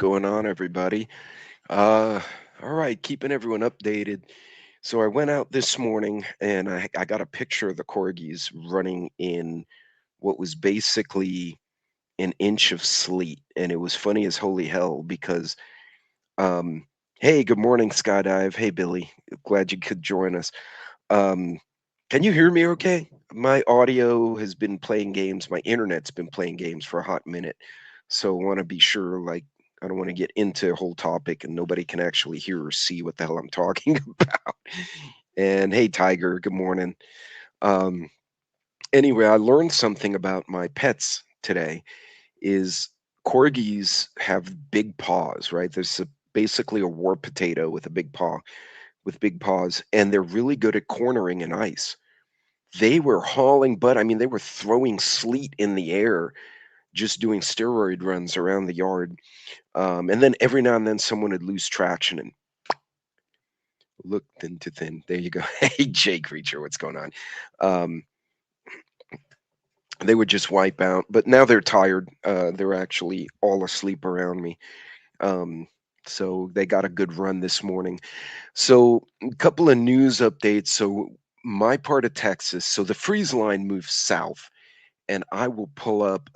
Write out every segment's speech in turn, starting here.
going on, everybody? Uh, all right, keeping everyone updated. So I went out this morning and I got a picture of the corgis running in what was basically an inch of sleet, and it was funny as holy hell because, um, hey, good morning, Skydive. Hey, Billy, glad you could join us. Um, can you hear me? Okay, my audio has been playing games. My internet's been playing games for a hot minute, so I want to be sure. Like, I don't want to get into a whole topic and nobody can actually hear or see what the hell I'm talking about. And hey, Tiger, good morning. Um, anyway, I learned something about my pets today. Is corgis have big paws, right? Basically a war potato with a big paw, with big paws, and they're really good at cornering in ice. They were hauling butt. I mean, they were throwing sleet in the air, just doing steroid runs around the yard. And then every now and then someone would lose traction and look thin to thin. There you go. Hey, Jay Creature, what's going on? Um, they would just wipe out, but now they're tired. They're actually all asleep around me. Um, so they got a good run this morning. So a couple of news updates. So my part of Texas, so the freeze line moves south, and I will pull up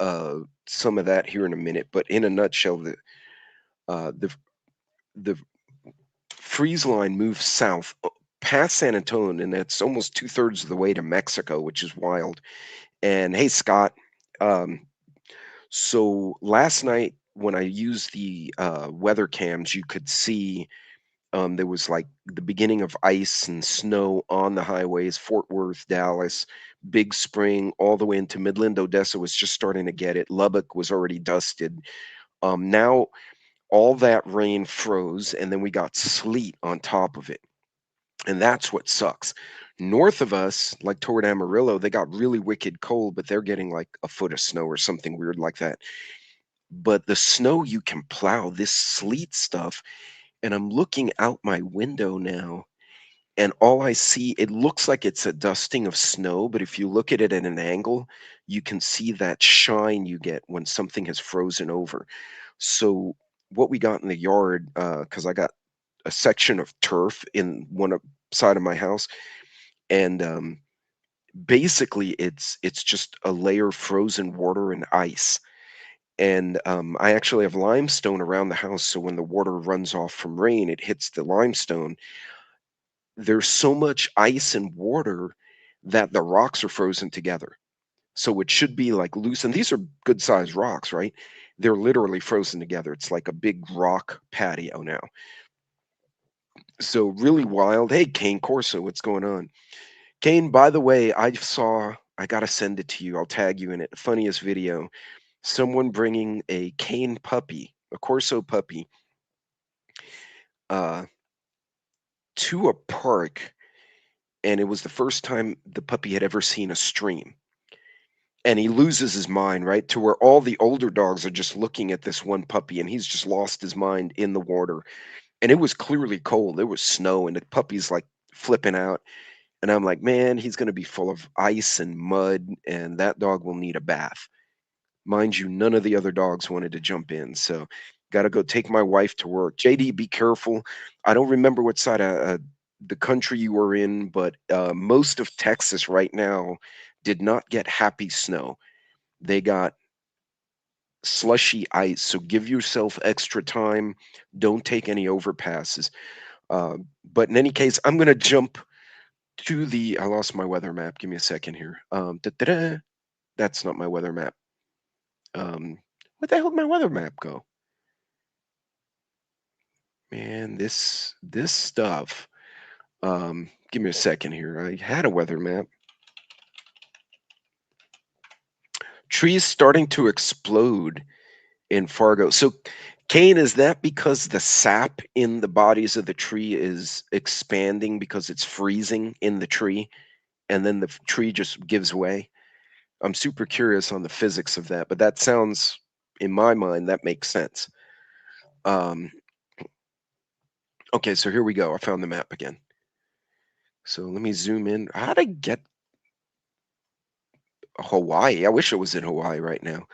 some of that here in a minute. But in a nutshell, uh, the the freeze line moves south past San Antonio, and that's almost two-thirds of the way to Mexico, which is wild. And hey, Scott, um, so last night when I used the weather cams, you could see there was like the beginning of ice and snow on the highways, Fort Worth, Dallas, Big Spring, all the way into Midland. Odessa was just starting to get it. Lubbock was already dusted. Now all that rain froze, and then we got sleet on top of it. And that's what sucks. North of us, like toward Amarillo, they got really wicked cold, but they're getting like a foot of snow or something weird like that. But the snow you can plow, this sleet stuff, and I'm looking out my window now, and all I see, it looks like it's a dusting of snow, but if you look at it at an angle, you can see that shine you get when something has frozen over. So what we got in the yard, because I got a section of turf in side of my house, and basically it's just a layer of frozen water and ice. And I actually have limestone around the house, so when the water runs off from rain, it hits the limestone. There's so much ice and water that the rocks are frozen together. So it should be like loose. And these are good sized rocks, right? They're literally frozen together. It's like a big rock patio now. So really wild. Hey, Kane Corso, what's going on? Kane, by the way, I got to send it to you. I'll tag you in it. Funniest video. Someone bringing a Cane puppy, a Corso puppy, uh, to a park. And it was the first time the puppy had ever seen a stream. And he loses his mind, right? To where all the older dogs are just looking at this one puppy and he's just lost his mind in the water. And it was clearly cold. There was snow and the puppy's like flipping out. And I'm like, man, he's going to be full of ice and mud and that dog will need a bath. Mind you, none of the other dogs wanted to jump in. So got to go take my wife to work. JD, be careful. I don't remember what side of the country you were in, but most of Texas right now did not get happy snow. They got slushy ice. So give yourself extra time. Don't take any overpasses. But in any case, I'm going to jump to the. I lost my weather map. Give me a second here. Da-da-da. That's not my weather map. Where the hell did my weather map go? Man, this stuff. Give me a second here. I had a weather map. Trees starting to explode in Fargo. So, Kane, is that because the sap in the bodies of the tree is expanding because it's freezing in the tree, and then the tree just gives way? I'm super curious on the physics of that, but that sounds, in my mind, that makes sense. Um, okay, so here we go. I found the map again. So let me zoom in. How did I get Hawaii? I wish I was in Hawaii right now.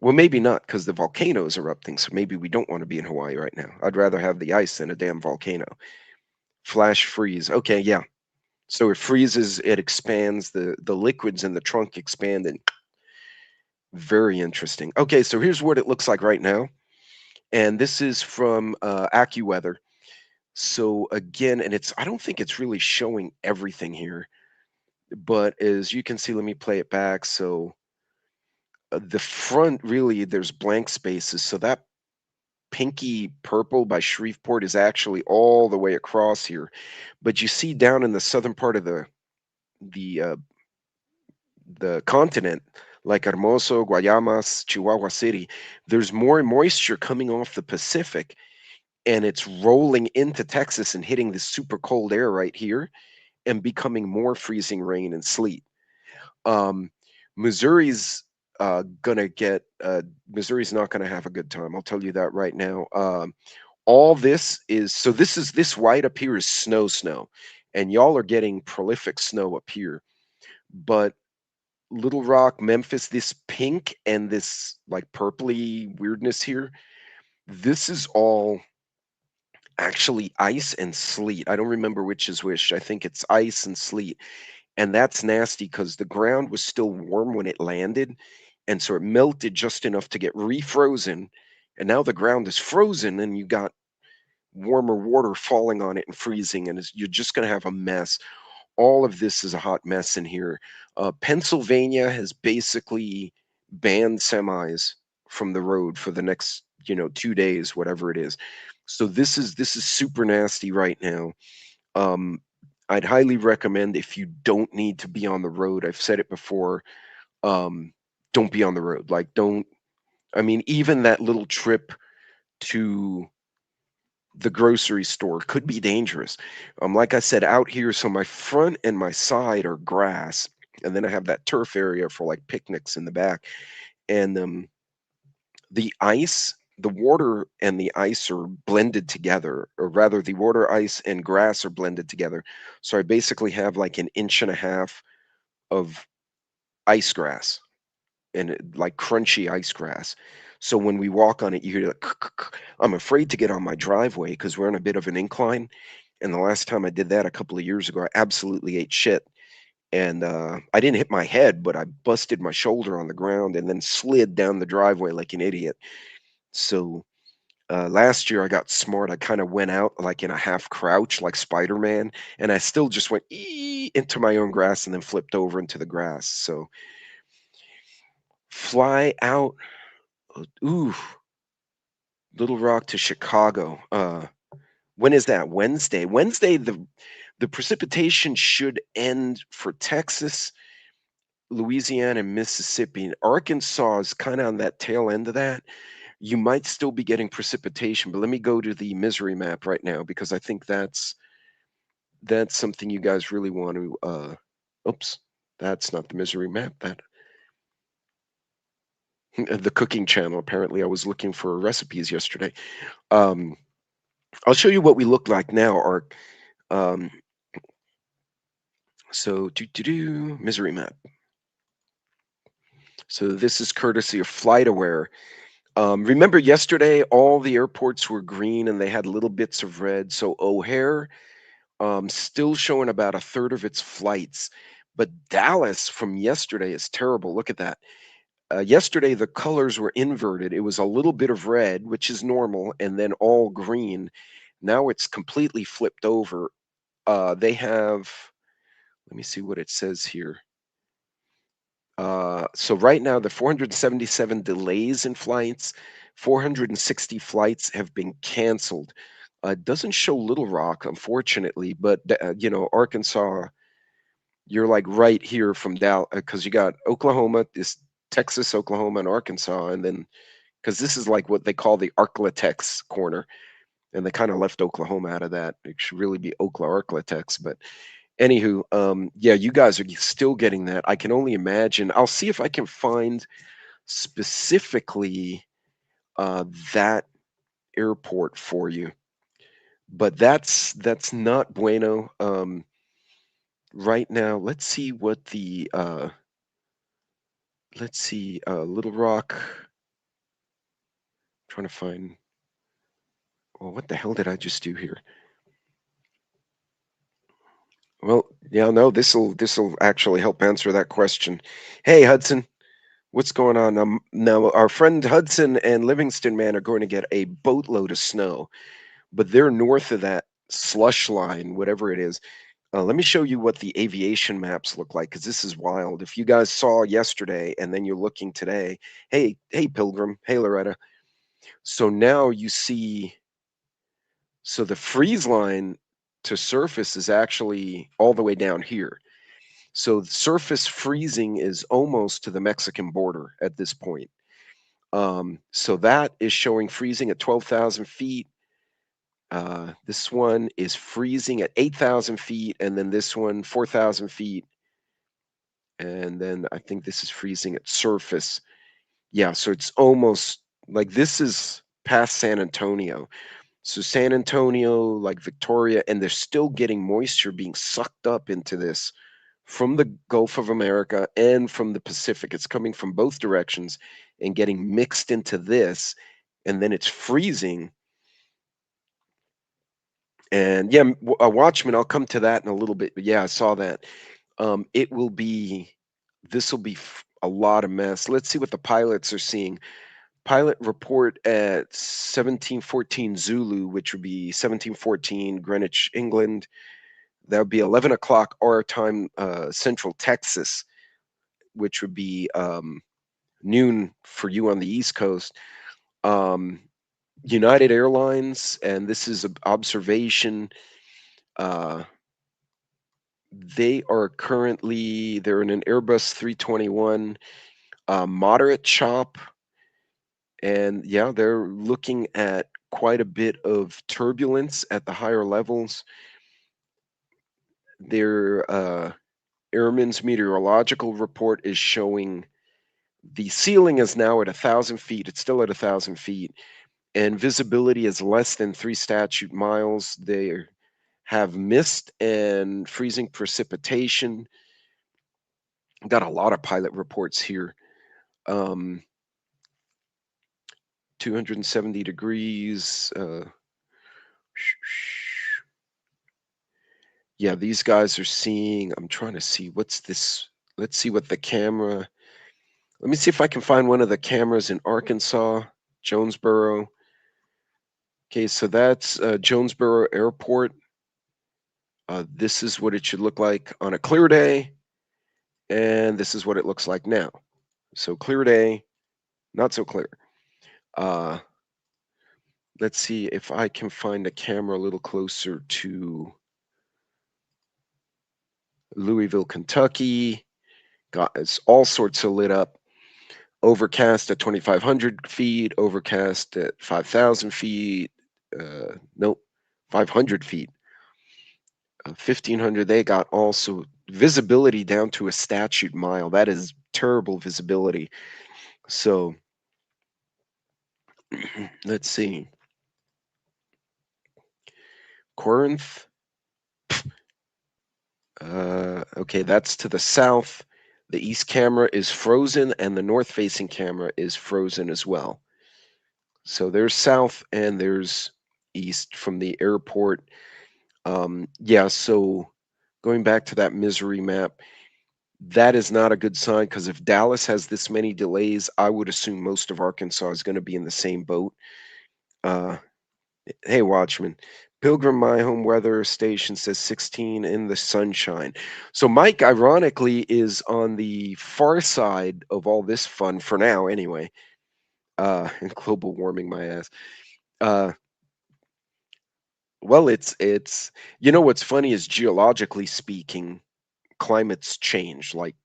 Well, maybe not because the volcano is erupting, so maybe we don't want to be in Hawaii right now. I'd rather have the ice than a damn volcano. Flash freeze. Okay, yeah. So it freezes, it expands, the liquids in the trunk expand, and very interesting. Okay, so here's what it looks like right now, and this is from AccuWeather. So again, and it's I don't think it's really showing everything here, but as you can see, let me play it back. So the front really there's blank spaces, so that pinky purple by Shreveport is actually all the way across here. But you see down in the southern part of the uh, the continent, like Hermoso, Guayamas, Chihuahua City, there's more moisture coming off the Pacific, and it's rolling into Texas and hitting this super cold air right here and becoming more freezing rain and sleet. Um, Missouri's gonna get Missouri's not gonna have a good time. I'll tell you that right now. All this is so this white up here is snow, and y'all are getting prolific snow up here. But Little Rock, Memphis, this pink and this like purpley weirdness here, this is all actually ice and sleet. I don't remember which is which. I think it's ice and sleet. And that's nasty because the ground was still warm when it landed. And so it melted just enough to get refrozen. And now the ground is frozen and you got warmer water falling on it and freezing. And you're just going to have a mess. All of this is a hot mess in here. Pennsylvania has basically banned semis from the road for the next, 2 days, whatever it is. So this is super nasty right now. Um, I'd highly recommend if you don't need to be on the road. I've said it before. Um, don't be on the road. Like, don't. I mean, even that little trip to the grocery store could be dangerous. Like I said, out here, so my front and my side are grass, and then I have that turf area for like picnics in the back. And the ice, the water and the ice are blended together, or rather, the water, ice, and grass are blended together. So I basically have like an inch and a half of ice grass and like crunchy ice grass. So when we walk on it, you hear like, I'm afraid to get on my driveway because we're on a bit of an incline. And the last time I did that a couple of years ago, I absolutely ate shit. And I didn't hit my head, but I busted my shoulder on the ground and then slid down the driveway like an idiot. So last year I got smart. I kind of went out like in a half crouch, like Spider Man, and I still just went into my own grass and then flipped over into the grass. So fly out. Ooh, Little Rock to Chicago. When is that? Wednesday. Wednesday, the precipitation should end for Texas, Louisiana, and Mississippi. Arkansas is kind of on that tail end of that. You might still be getting precipitation, but let me go to the misery map right now because I think that's something you guys really want to. Oops, that's not the misery map. That the cooking channel. Apparently, I was looking for recipes yesterday. Um, I'll show you what we look like now. Um, so do misery map. So this is courtesy of FlightAware. Remember yesterday, all the airports were green and they had little bits of red. So O'Hare still showing about a third of its flights, but Dallas from yesterday is terrible. Look at that. Yesterday the colors were inverted. It was a little bit of red, which is normal, and then all green. Now it's completely flipped over. They have. Let me see what it says here. So right now, the 477 delays in flights, 460 flights have been canceled. It doesn't show Little Rock, unfortunately, but Arkansas, you're like right here from Dallas because you got Oklahoma, this Texas, Oklahoma, and Arkansas, and then because this is like what they call the Arklatex corner, and they kind of left Oklahoma out of that. It should really be Arklatex, but anywho, yeah, you guys are still getting that. I can only imagine. I'll see if I can find specifically that airport for you, but that's not bueno. Right now, let's see what the let's see, Little Rock. Trying to find. Well, what the hell did I just do here? Well, yeah, no, this'll actually help answer that question. Hey, Hudson, what's going on? Now our friend Hudson and Livingston man are going to get a boatload of snow, but they're north of that slush line, whatever it is. Let me show you what the aviation maps look like, because this is wild. If you guys saw yesterday and then you're looking today, hey, Pilgrim, hey, Loretta. So now you see, so the freeze line to surface is actually all the way down here. So surface freezing is almost to the Mexican border at this point. So that is showing freezing at 12,000 feet. This one is freezing at 8,000 feet, and then this one 4,000 feet, and then I think this is freezing at surface. Yeah, so it's almost like this is past San Antonio. So San Antonio, like Victoria, and they're still getting moisture being sucked up into this from the Gulf of America and from the Pacific. It's coming from both directions and getting mixed into this, and then it's freezing. And yeah, a Watchman, I'll come to that in a little bit. But yeah, I saw that. It will be, this will be a lot of mess. Let's see what the pilots are seeing. Pilot report at 1714 Zulu, which would be 1714 Greenwich, England. That would be 11 o'clock our time, Central Texas, which would be noon for you on the East Coast. United Airlines, and this is an observation. Uh, they're in an Airbus 321, moderate chop, and yeah, they're looking at quite a bit of turbulence at the higher levels. Their Airman's meteorological report is showing the ceiling is now at 1,000 feet. It's still at 1,000 feet, and visibility is less than 3 statute miles. They have mist and freezing precipitation. Got a lot of pilot reports here. 270 degrees. Yeah, these guys are seeing. I'm trying to see what's this. Let's see what the camera. Let me see if I can find one of the cameras in Arkansas, Jonesboro. Okay, so that's Jonesboro Airport. This is what it should look like on a clear day, and this is what it looks like now. So clear day, not so clear. Uh, let's see if I can find a camera a little closer to Louisville, Kentucky. It's all sorts of lit up. Overcast at 2,500 feet, overcast at 5,000 feet. Nope, 500 feet. 1,500, they got also visibility down to a statute mile. That is terrible visibility. So let's see. Corinth. Okay, that's to the south. The east camera is frozen, and the north facing camera is frozen as well. So there's south and there's east from the airport. Yeah, so going back to that misery map, that is not a good sign, because if Dallas has this many delays, I would assume most of Arkansas is going to be in the same boat. Uh, hey, Watchman. Pilgrim, my home weather station says 16 in the sunshine. So Mike, ironically, is on the far side of all this fun for now, anyway. Global warming, my ass. Uh, well, it's what's funny is, geologically speaking, climates change. Like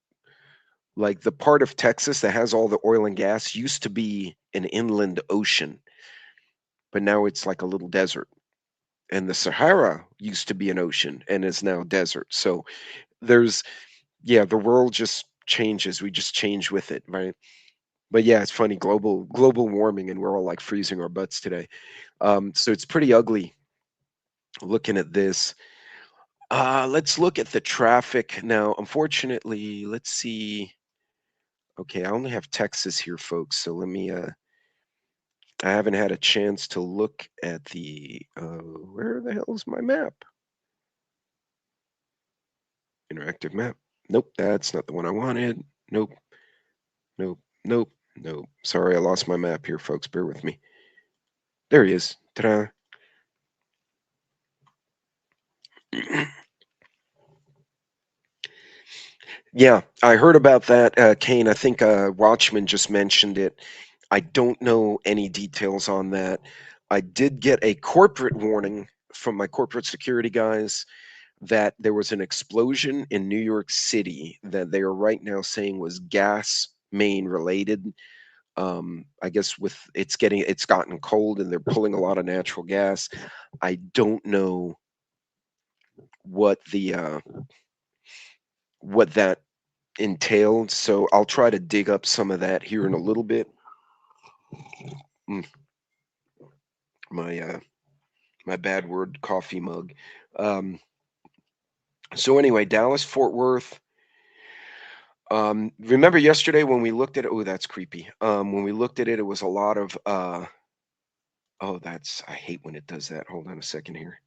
the part of Texas that has all the oil and gas used to be an inland ocean, but now it's like a little desert. And the Sahara used to be an ocean and is now desert. So there's, yeah, the world just changes. We just change with it, right? But yeah, it's funny, global warming, and we're all like freezing our butts today. So it's pretty ugly looking at this. Let's look at the traffic now. Unfortunately, let's see. Okay, I only have Texas here, folks. So let me I haven't had a chance to look at the where the hell is my map? Interactive map. Nope, that's not the one I wanted. Nope, nope, nope, nope. Sorry, I lost my map here, folks. Bear with me. There he is. Ta-da. Yeah, I heard about that, Kane. I think Watchman just mentioned it. I don't know any details on that. I did get a corporate warning from my corporate security guys that there was an explosion in New York City that they are right now saying was gas main related. I guess with it's gotten cold and they're pulling a lot of natural gas. I don't know what the what that entailed, so I'll try to dig up some of that here in a little bit. Mm, my my bad word coffee mug. Um, so anyway, Dallas Fort Worth. Remember yesterday when we looked at it? Oh, that's creepy. When we looked at it, it was a lot of oh, that's I hate when it does that. Hold on a second here.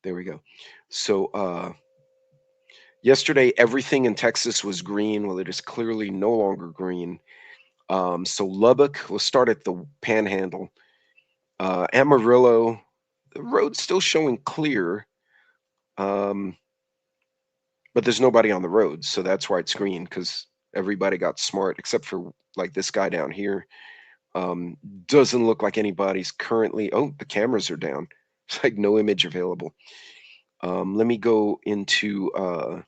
There we go. So yesterday everything in Texas was green. Well, it is clearly no longer green. So Lubbock, we'll start at the Panhandle. Amarillo, the road's still showing clear, um, but there's nobody on the road, so that's why it's green because everybody got smart except for like this guy down here. Um, doesn't look like anybody's currently. Oh, the cameras are down. It's like no image available. Let me go into. Let's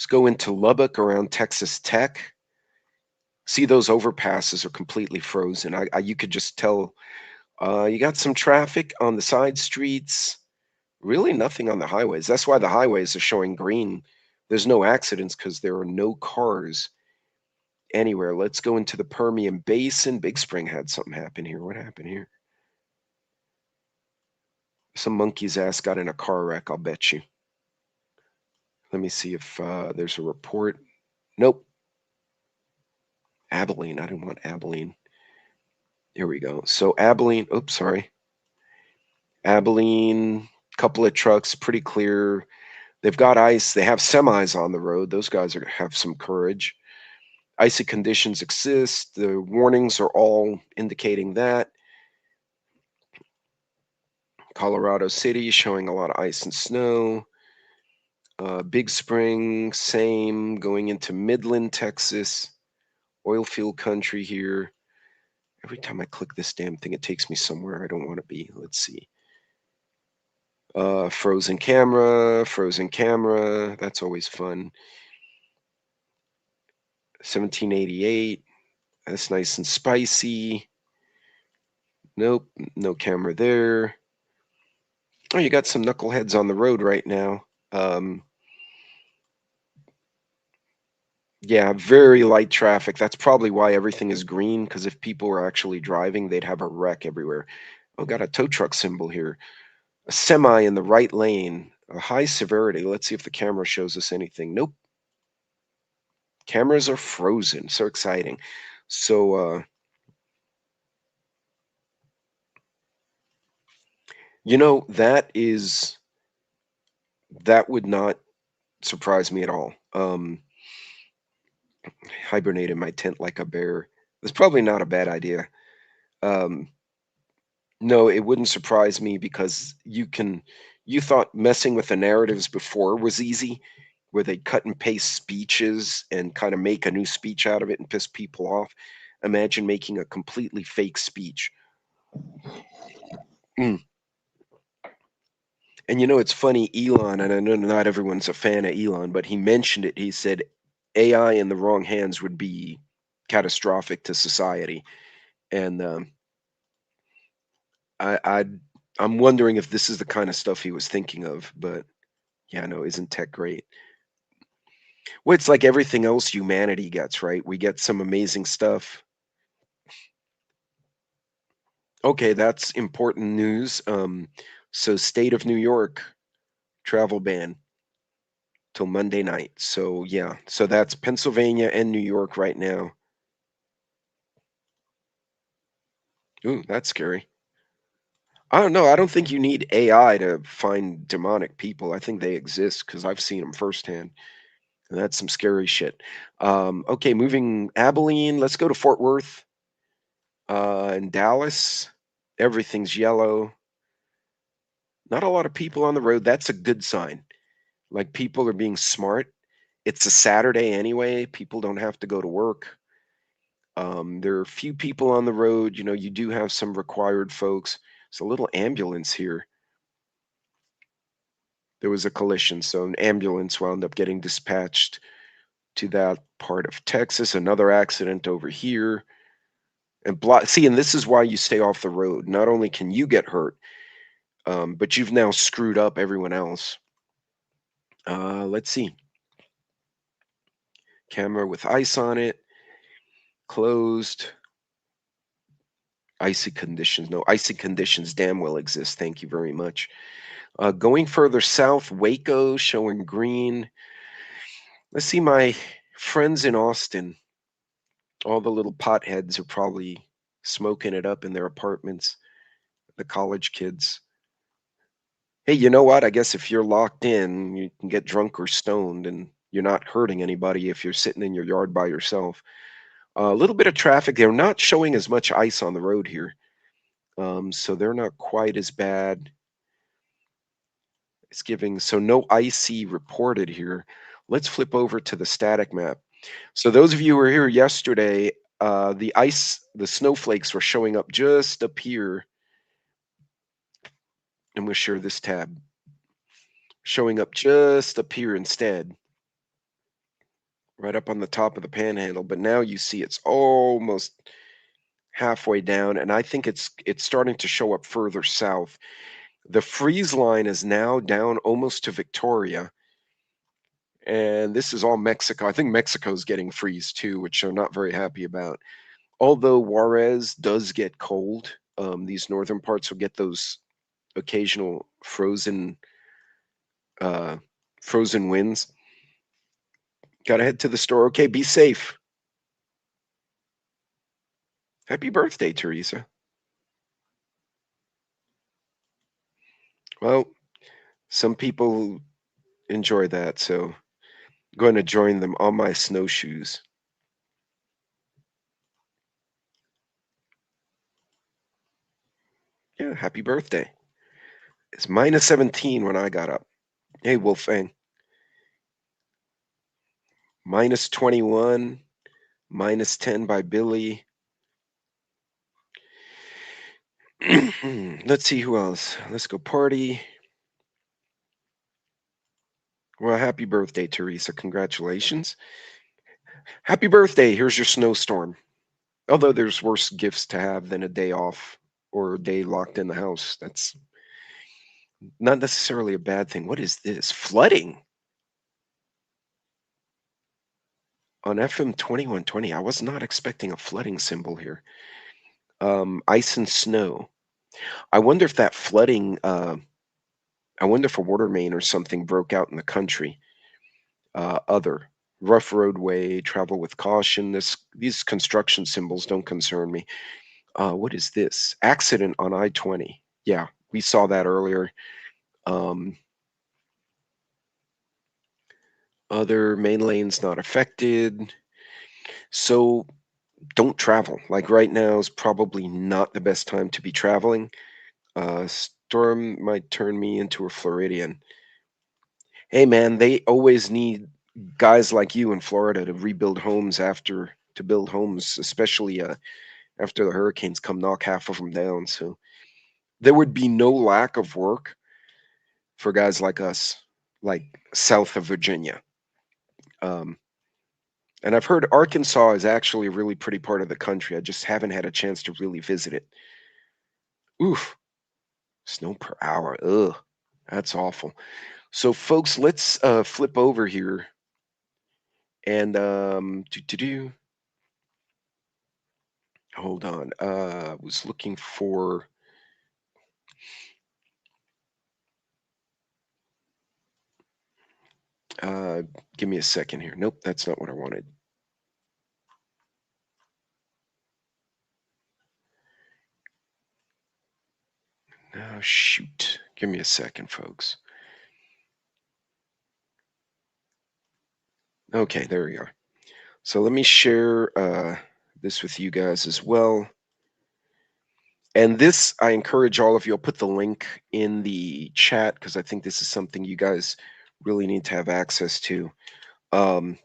go into Lubbock around Texas Tech. See those overpasses are completely frozen. You could just tell. You got some traffic on the side streets. Really nothing on the highways. That's why the highways are showing green. There's no accidents because there are no cars anywhere. Let's go into the Permian Basin. Big Spring had something happen here. What happened here? Some monkey's ass got in a car wreck, I'll bet you. Let me see if there's a report. Nope. Abilene. I didn't want Abilene. Here we go. So Abilene. Oops, sorry. Abilene. Couple of trucks, pretty clear. They've got ice. They have semis on the road. Those guys have some courage. Icy conditions exist. The warnings are all indicating that. Colorado City showing a lot of ice and snow. Big Spring, same. Going into Midland, Texas. Oil field country here. Every time I click this damn thing, it takes me somewhere I don't want to be. Let's see. Frozen camera, frozen camera. That's always fun. 1788. That's nice and spicy. Nope, no camera there. Oh, you got some knuckleheads on the road right now. Yeah, very light traffic. That's probably why everything is green, because if people were actually driving, they'd have a wreck everywhere. Oh, got a tow truck symbol here. A semi in the right lane. A high severity. Let's see if the camera shows us anything. Nope. Cameras are frozen. So exciting. So, that would not surprise me at all. Hibernate in my tent like a bear. That's probably not a bad idea. Um, no, it wouldn't surprise me because you thought messing with the narratives before was easy, where they cut and paste speeches and kind of make a new speech out of it and piss people off. Imagine making a completely fake speech. Mm. And it's funny, Elon, and I know not everyone's a fan of Elon, but he mentioned it. He said AI in the wrong hands would be catastrophic to society. And I, I'm wondering if this is the kind of stuff he was thinking of. But yeah, no, isn't tech great? Well, it's like everything else humanity gets, right? We get some amazing stuff. Okay, that's important news. So state of New York travel ban till Monday night. So yeah, so that's Pennsylvania and New York right now. Ooh, that's scary. I don't know. I don't think you need AI to find demonic people. I think they exist because I've seen them firsthand. And that's some scary shit. Okay, moving Abilene. Let's go to Fort Worth and Dallas. Everything's yellow. Not a lot of people on the road. That's a good sign. Like people are being smart. It's a Saturday anyway. People don't have to go to work. There are few people on the road. You know, you do have some required folks. It's a little ambulance here. There was a collision, so an ambulance wound up getting dispatched to that part of Texas. Another accident over here. And see, and this is why you stay off the road. Not only can you get hurt, but you've now screwed up everyone else. Let's see. Camera with ice on it. Closed. Icy conditions. No, icy conditions damn well exist. Thank you very much. Going further south, Waco showing green. Let's see, my friends in Austin, all the little potheads are probably smoking it up in their apartments, the college kids. Hey, you know what? I guess if you're locked in, you can get drunk or stoned, and you're not hurting anybody if you're sitting in your yard by yourself. A little bit of traffic. They're not showing as much ice on the road here, so they're not quite as bad. It's giving so no icy reported here. Let's flip over to the static map. So those of you who were here yesterday, the ice, the snowflakes were showing up just up here. I'm going to share this tab. Showing up just up here instead, right up on the top of the panhandle. But now you see it's almost halfway down, and I think it's starting to show up further south. The freeze line is now down almost to Victoria, and this is all Mexico. I think Mexico's getting freeze too, which I'm not very happy about. Although Juarez does get cold, these northern parts will get those occasional uh, frozen winds. Gotta head to the store. Okay, be safe. Happy birthday, Teresa. Well, some people enjoy that, so I'm going to join them on my snowshoes. Yeah, happy birthday. It's minus 17 when I got up. Hey, Wolfang. Minus 21, minus 10 by Billy. Let's see who else. Let's go party. Well, happy birthday, Teresa. Congratulations. Happy birthday. Here's your snowstorm. Although there's worse gifts to have than a day off or a day locked in the house. That's not necessarily a bad thing. What is this? Flooding on FM 2120. I was not expecting a flooding symbol here. Ice and snow. I wonder if that flooding, I wonder if a water main or something broke out in the country. Other rough roadway, travel with caution. These construction symbols don't concern me. What is this? Accident on I-20. Yeah, we saw that earlier. Um, Other main lanes not affected. So don't travel. Like right now is probably not the best time to be traveling. Storm might turn me into a Floridian. Hey man, they always need guys like you in Florida to rebuild homes to build homes, especially after the hurricanes come knock half of them down. So there would be no lack of work for guys like us, like south of Virginia. Um, and I've heard Arkansas is actually a really pretty part of the country. I just haven't had a chance to really visit it. Oof, snow per hour. Ugh, that's awful. So, folks, let's flip over here and hold on. I was looking for. Uh, Give me a second here. Nope, that's not what I wanted. Shoot. Give me a second, folks. Okay, there we are. So let me share this with you guys as well. And this, I encourage all of you, I'll put the link in the chat because I think this is something you guys really need to have access to. Um,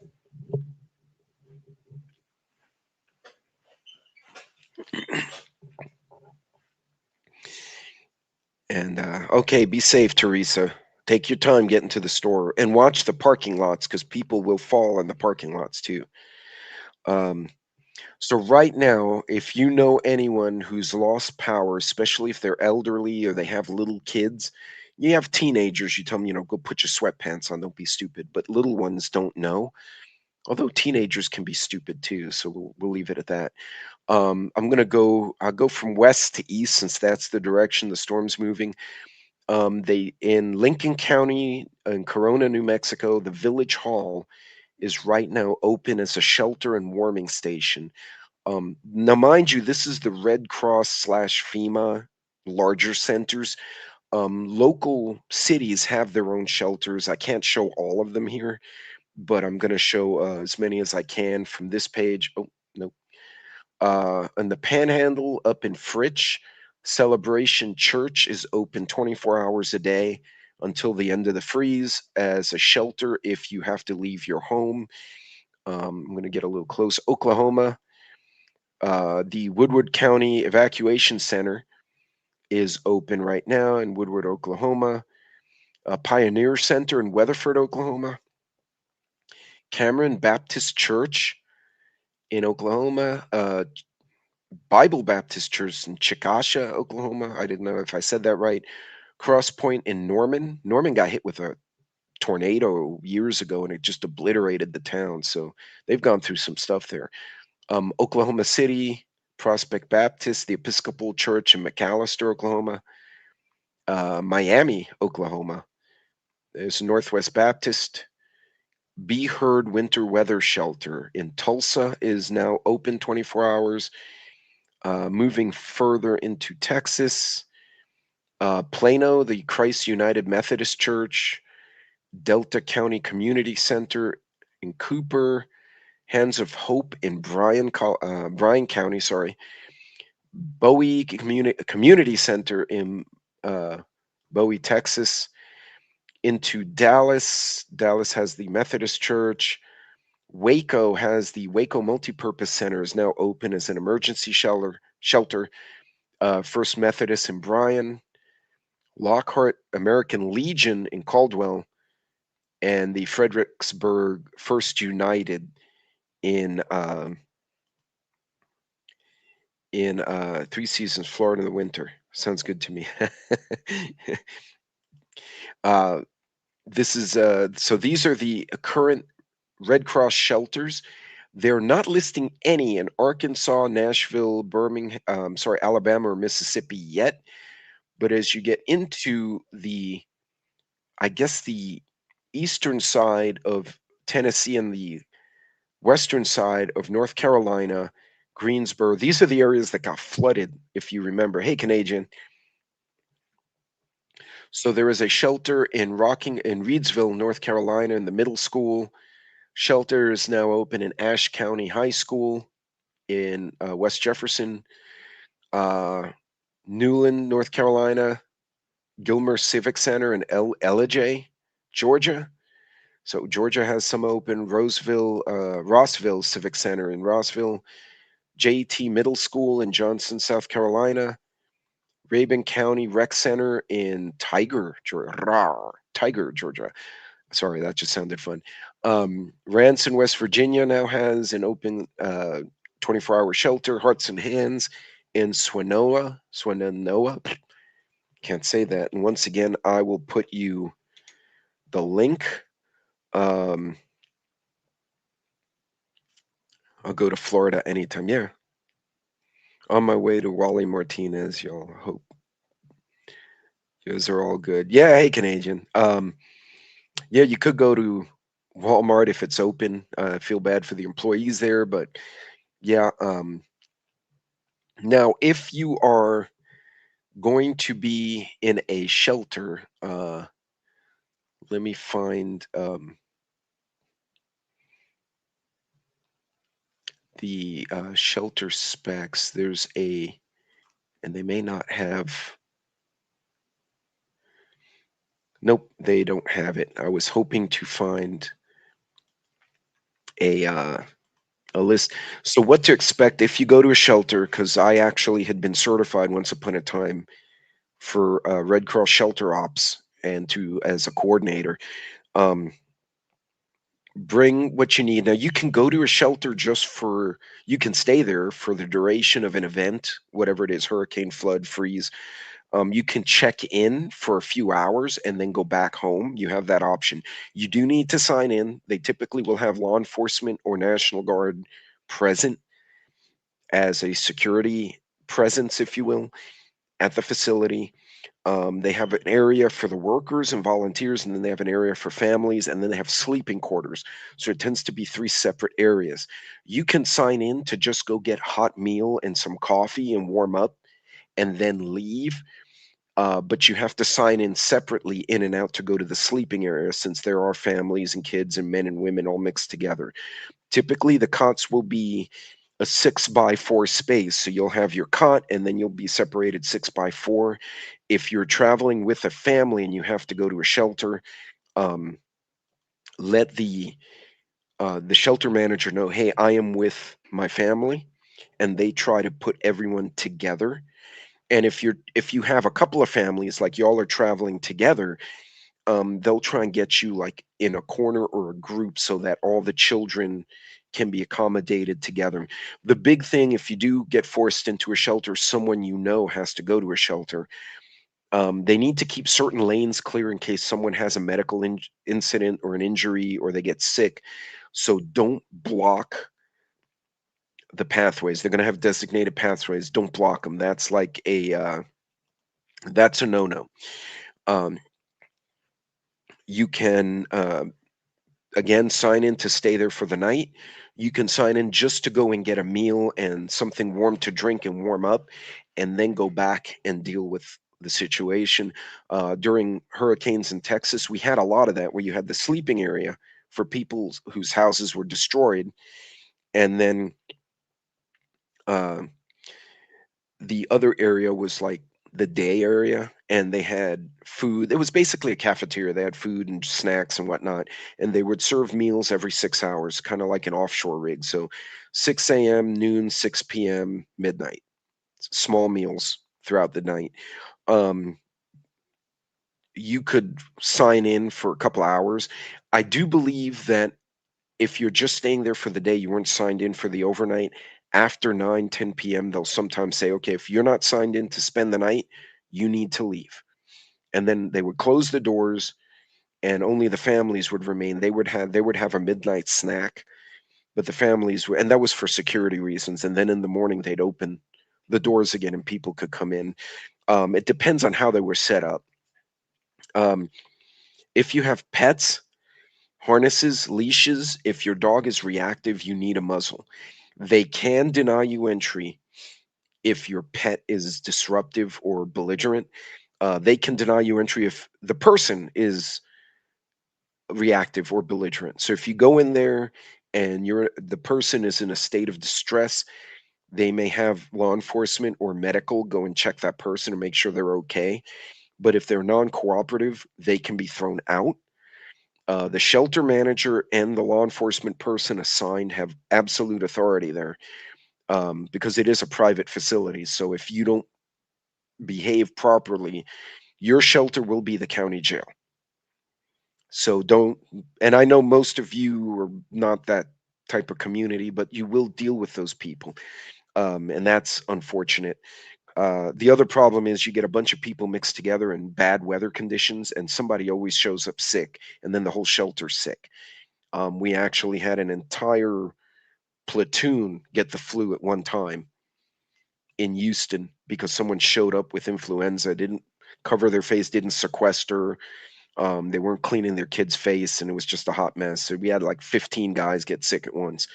and okay, be safe, Teresa. Take your time getting to the store and watch the parking lots because people will fall in the parking lots too. Um, so right now, if you know anyone who's lost power, especially if they're elderly or they have little kids, you have teenagers, you tell them, go put your sweatpants on, don't be stupid. But little ones don't know. Although teenagers can be stupid too, so we'll leave it at that. I'll go from west to east since that's the direction the storm's moving. They in Lincoln County in Corona, New Mexico, the Village Hall is right now open as a shelter and warming station. Now, mind you, this is the Red Cross slash FEMA larger centers. Local cities have their own shelters. I can't show all of them here, but I'm going to show as many as I can from this page. Oh, no. In the Panhandle up in Fritch, Celebration Church is open 24 hours a day until the end of the freeze as a shelter if you have to leave your home. I'm going to get a little close. Oklahoma, the Woodward County Evacuation Center is open right now in Woodward, Oklahoma. Pioneer Center in Weatherford, Oklahoma. Cameron Baptist Church in Oklahoma. Bible Baptist Church in Chickasha, Oklahoma. I didn't know if I said that right. Cross Point in Norman. Norman got hit with a tornado years ago and it just obliterated the town. So they've gone through some stuff there. Oklahoma City, Prospect Baptist, the Episcopal Church in McAllister, Oklahoma. Miami, Oklahoma. There's Northwest Baptist. Be Heard Winter Weather Shelter in Tulsa is now open 24 hours. Moving further into Texas, Plano, the Christ United Methodist Church, Delta County Community Center in Cooper, Hands of Hope in Bryan County, sorry, Bowie Community Center in Bowie, Texas, into Dallas. Dallas has the Methodist Church. Waco has the Waco Multipurpose Center is now open as an emergency shelter. First Methodist in Bryan, Lockhart American Legion in Caldwell, and the Fredericksburg First United in Three Seasons, Florida in the winter. Sounds good to me. uh, this is so these are the current Red Cross shelters. They're not listing any in Arkansas, Nashville, Birmingham, Alabama or Mississippi yet. But as you get into I guess the eastern side of Tennessee and the western side of North Carolina, Greensboro, these are the areas that got flooded, if you remember. Hey, Canadian. So there is a shelter in Reedsville, North Carolina, in the middle school. Shelter is now open in Ashe County High School in West Jefferson, uh, Newland, North Carolina, Gilmer Civic Center in Ellijay, Georgia. So Georgia has some open. Rossville Civic Center in Rossville, JT Middle School in Johnson, South Carolina, Rabun County Rec Center in Tiger, Georgia. Sorry, that just sounded fun. Ranson, West Virginia now has an open 24-hour shelter. Hearts and Hands in Swannanoa. Can't say that. And once again, I will put you the link. I'll go to Florida anytime. Yeah. On my way to Wally Martinez, y'all. Hope you guys are all good. Yeah, hey Canadian. Yeah, you could go to Walmart if it's open. I feel bad for the employees there, but yeah. Now, if you are going to be in a shelter. Let me find the shelter specs. There's a, and they may not have. Nope, they don't have it. I was hoping to find a uh, a list. So what to expect if you go to a shelter? Because I actually had been certified once upon a time for Red Cross shelter ops and to as a coordinator. Um, bring what you need. Now you can go to a shelter just for, you can stay there for the duration of an event, whatever it is, hurricane, flood, freeze. You can check in for a few hours and then go back home. You have that option. You do need to sign in. They typically will have law enforcement or National Guard present as a security presence, if you will, at the facility. They have an area for the workers and volunteers, and then they have an area for families, and then they have sleeping quarters. So it tends to be three separate areas. You can sign in to just go get hot meal and some coffee and warm up and then leave. But you have to sign in separately in and out to go to the sleeping area since there are families and kids and men and women all mixed together. Typically, the cots will be a 6 by 4 space. So you'll have your cot and then you'll be separated 6 by 4. If you're traveling with a family and you have to go to a shelter, um, let the shelter manager know, hey, I am with my family, and they try to put everyone together. And if you have a couple of families, like y'all are traveling together, they'll try and get you like in a corner or a group so that all the children can be accommodated together. The big thing, if you do get forced into a shelter, someone you know has to go to a shelter. They need to keep certain lanes clear in case someone has a medical incident or an injury or they get sick. So don't block the pathways. They're going to have designated pathways. Don't block them. That's like that's a no-no. Um, you can again sign in to stay there for the night. You can sign in just to go and get a meal and something warm to drink and warm up, and then go back and deal with the situation. During hurricanes in Texas, we had a lot of that where you had the sleeping area for people whose houses were destroyed, and then uh, the other area was like the day area, and they had food. It was basically a cafeteria. They had food and snacks and whatnot, and they would serve meals every 6 hours, kind of like an offshore rig. So 6 a.m., noon, 6 p.m., midnight, small meals throughout the night. Um, you could sign in for a couple hours. I do believe that if you're just staying there for the day, you weren't signed in for the overnight, after 9, 10 p.m., they'll sometimes say, okay, if you're not signed in to spend the night, you need to leave. And then they would close the doors and only the families would remain. They would have a midnight snack, but the families were, and that was for security reasons. And then in the morning they'd open the doors again and people could come in. It depends on how they were set up. Um, if you have pets, harnesses, leashes, if your dog is reactive, you need a muzzle. They can deny you entry if your pet is disruptive or belligerent. They can deny you entry if the person is reactive or belligerent. So if you go in there and the person is in a state of distress, they may have law enforcement or medical go and check that person and make sure they're okay. But if they're non-cooperative, they can be thrown out. The shelter manager and the law enforcement person assigned have absolute authority there, because it is a private facility. So if you don't behave properly, your shelter will be the county jail. So don't, and I know most of you are not that type of community, but you will deal with those people. And that's unfortunate. The other problem is you get a bunch of people mixed together in bad weather conditions, and somebody always shows up sick, and then the whole shelter's sick. We actually had an entire platoon get the flu at one time in Houston because someone showed up with influenza, didn't cover their face, didn't sequester. They weren't cleaning their kid's face, and it was just a hot mess. So we had like 15 guys get sick at once,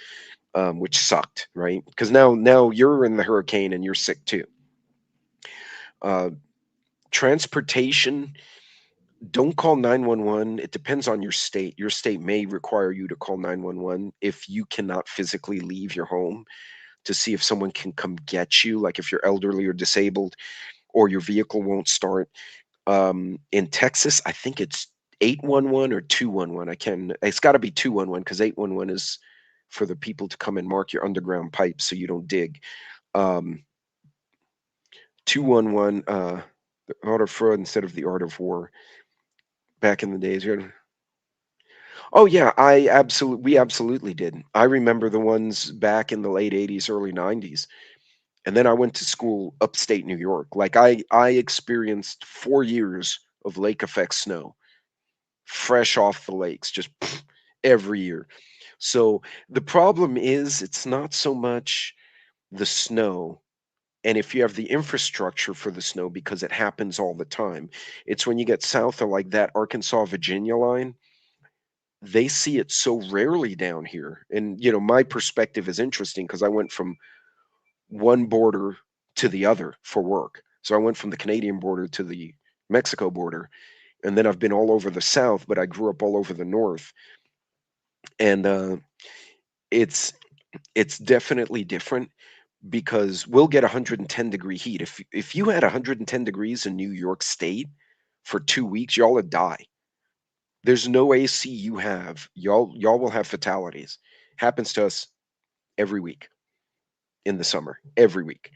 which sucked, right? Because now you're in the hurricane and you're sick too. Uh, Transportation, don't call 911. It depends on your state. Your state may require you to call 911 if you cannot physically leave your home to see if someone can come get you, like if you're elderly or disabled or your vehicle won't start. In Texas, I think it's 811 or 211. I can It's got to be 211 because 811 is for the people to come and mark your underground pipes so you don't dig. Um, 211, the art of fraud instead of the art of war. Back in the days, oh yeah, we absolutely did. I remember the ones back in the late 80s, early 90s. And then I went to school upstate New York. Like I experienced 4 years of lake effect snow, fresh off the lakes, just every year. So the problem is it's not so much the snow, and if you have the infrastructure for the snow because it happens all the time. It's when you get south of like that Arkansas Virginia line, they see it so rarely down here. And my perspective is interesting because I went from one border to the other for work. So I went from the Canadian border to the Mexico border, and then I've been all over the South, but I grew up all over the North, and it's it's definitely different because we'll get 110-degree heat. If you had 110 degrees in New York State for 2 weeks, y'all would die. There's no AC you have. Y'all will have fatalities. Happens to us every week in the summer, every week.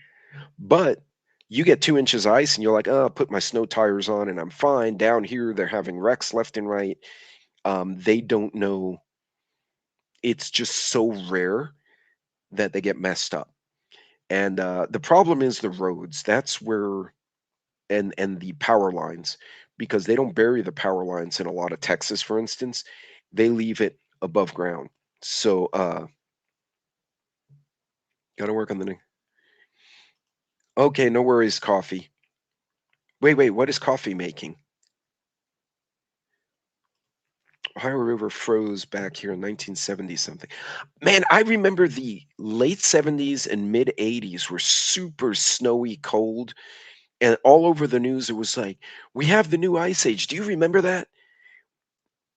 But you get 2 inches of ice and you're like, oh, I'll put my snow tires on and I'm fine. Down here, they're having wrecks left and right. They don't know. It's just so rare that they get messed up. And the problem is the roads. That's where and the power lines, because they don't bury the power lines in a lot of Texas, for instance. They leave it above ground. So gotta work on the name. Okay, no worries, coffee. Wait, what is coffee making? Ohio River froze back here in 1970 something. Man, I remember the late 70s and mid 80s were super snowy cold, and all over the news it was like, "We have the new ice age." Do you remember that?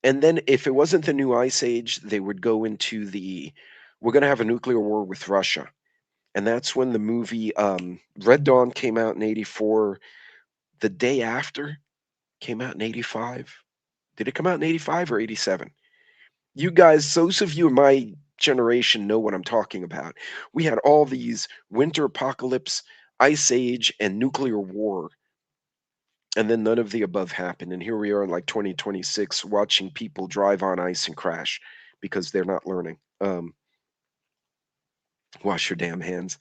And then if it wasn't the new ice age, they would go into the, "We're gonna have a nuclear war with Russia." And that's when the movie Red Dawn came out in 84. The day after came out in 85. Did it come out in 85 or 87? You guys, those of you in my generation know what I'm talking about. We had all these winter apocalypse, ice age, and nuclear war, and then none of the above happened. And here we are in like 2026 watching people drive on ice and crash because they're not learning. Wash your damn hands.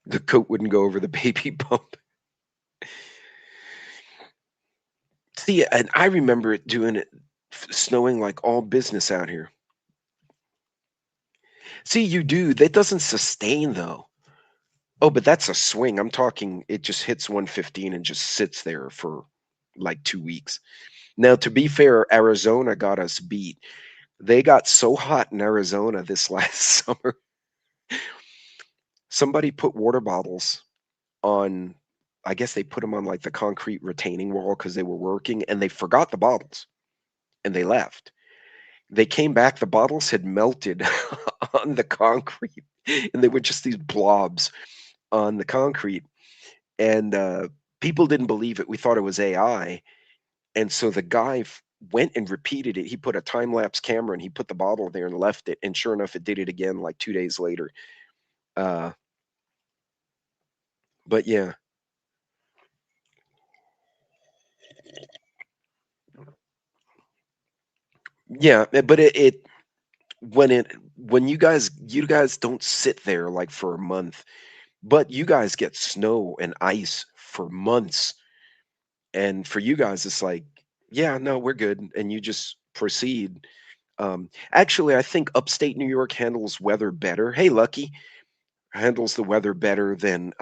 The coat wouldn't go over the baby bump. See, and I remember it doing it snowing like all business out here. See, you do. That doesn't sustain though. Oh, but that's a swing. I'm talking it just hits 115 and just sits there for like 2 weeks. Now, to be fair, Arizona got us beat. They got so hot in Arizona this last summer. Somebody put water bottles on, I guess they put them on like the concrete retaining wall because they were working, and they forgot the bottles and they left. They came back, the bottles had melted on the concrete, and they were just these blobs on the concrete. And people didn't believe it. We thought it was AI. And so the guy went and repeated it. He put a time lapse camera and he put the bottle there and left it. And sure enough, it did it again like 2 days later. Uh, but yeah, yeah. But it when it when you guys don't sit there like for a month, but you guys get snow and ice for months. And for you guys, it's like, yeah, no, we're good. And you just proceed. Actually, I think upstate New York handles weather better. Hey, Lucky handles the weather better than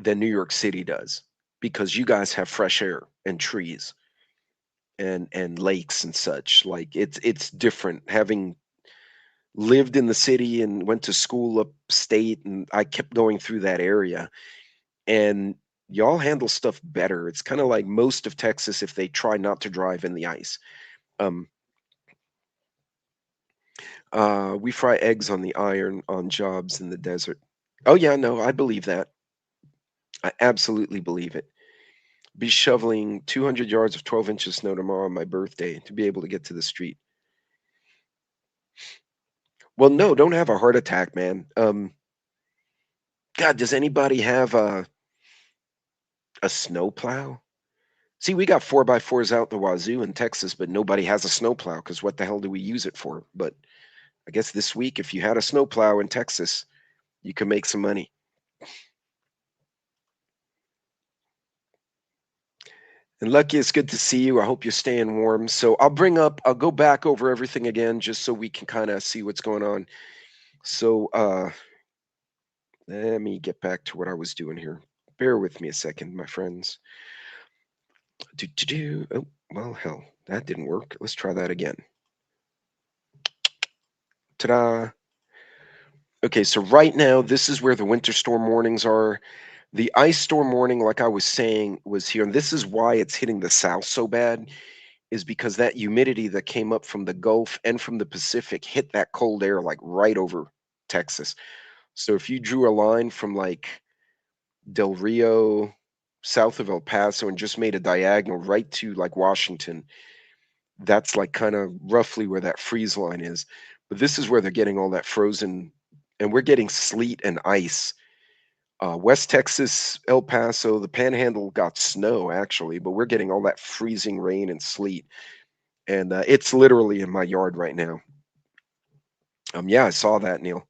New York City does because you guys have fresh air and trees and lakes and such. Like it's different having lived in the city and went to school upstate, and I kept going through that area. And y'all handle stuff better. It's kind of like most of Texas if they try not to drive in the ice. Um, we fry eggs on the iron on jobs in the desert. Oh yeah, no, I believe that. I absolutely believe it. Be shoveling 200 yards of 12 inches snow tomorrow on my birthday to be able to get to the street. Well, no, don't have a heart attack, man. God, does anybody have a snow plow? See, we got 4x4s out the wazoo in Texas, but nobody has a snow plow because what the hell do we use it for? But I guess this week, if you had a snow plow in Texas, you can make some money. And Lucky, it's good to see you. I hope you're staying warm. So I'll go back over everything again just so we can kind of see what's going on. So let me get back to what I was doing here. Bear with me a second, my friends. Oh, well, hell, that didn't work. Let's try that again. Ta-da. Okay, so right now, this is where the winter storm warnings are. The ice storm warning, like I was saying, was here, and this is why it's hitting the south so bad, is because that humidity that came up from the Gulf and from the Pacific hit that cold air like right over Texas. So if you drew a line from like Del Rio, south of El Paso, and just made a diagonal right to like Washington, that's like kind of roughly where that freeze line is. But this is where they're getting all that frozen, and we're getting sleet and ice. West Texas, El Paso, the Panhandle got snow actually, but we're getting all that freezing rain and sleet, and it's literally in my yard right now. Yeah, I saw that, Neil.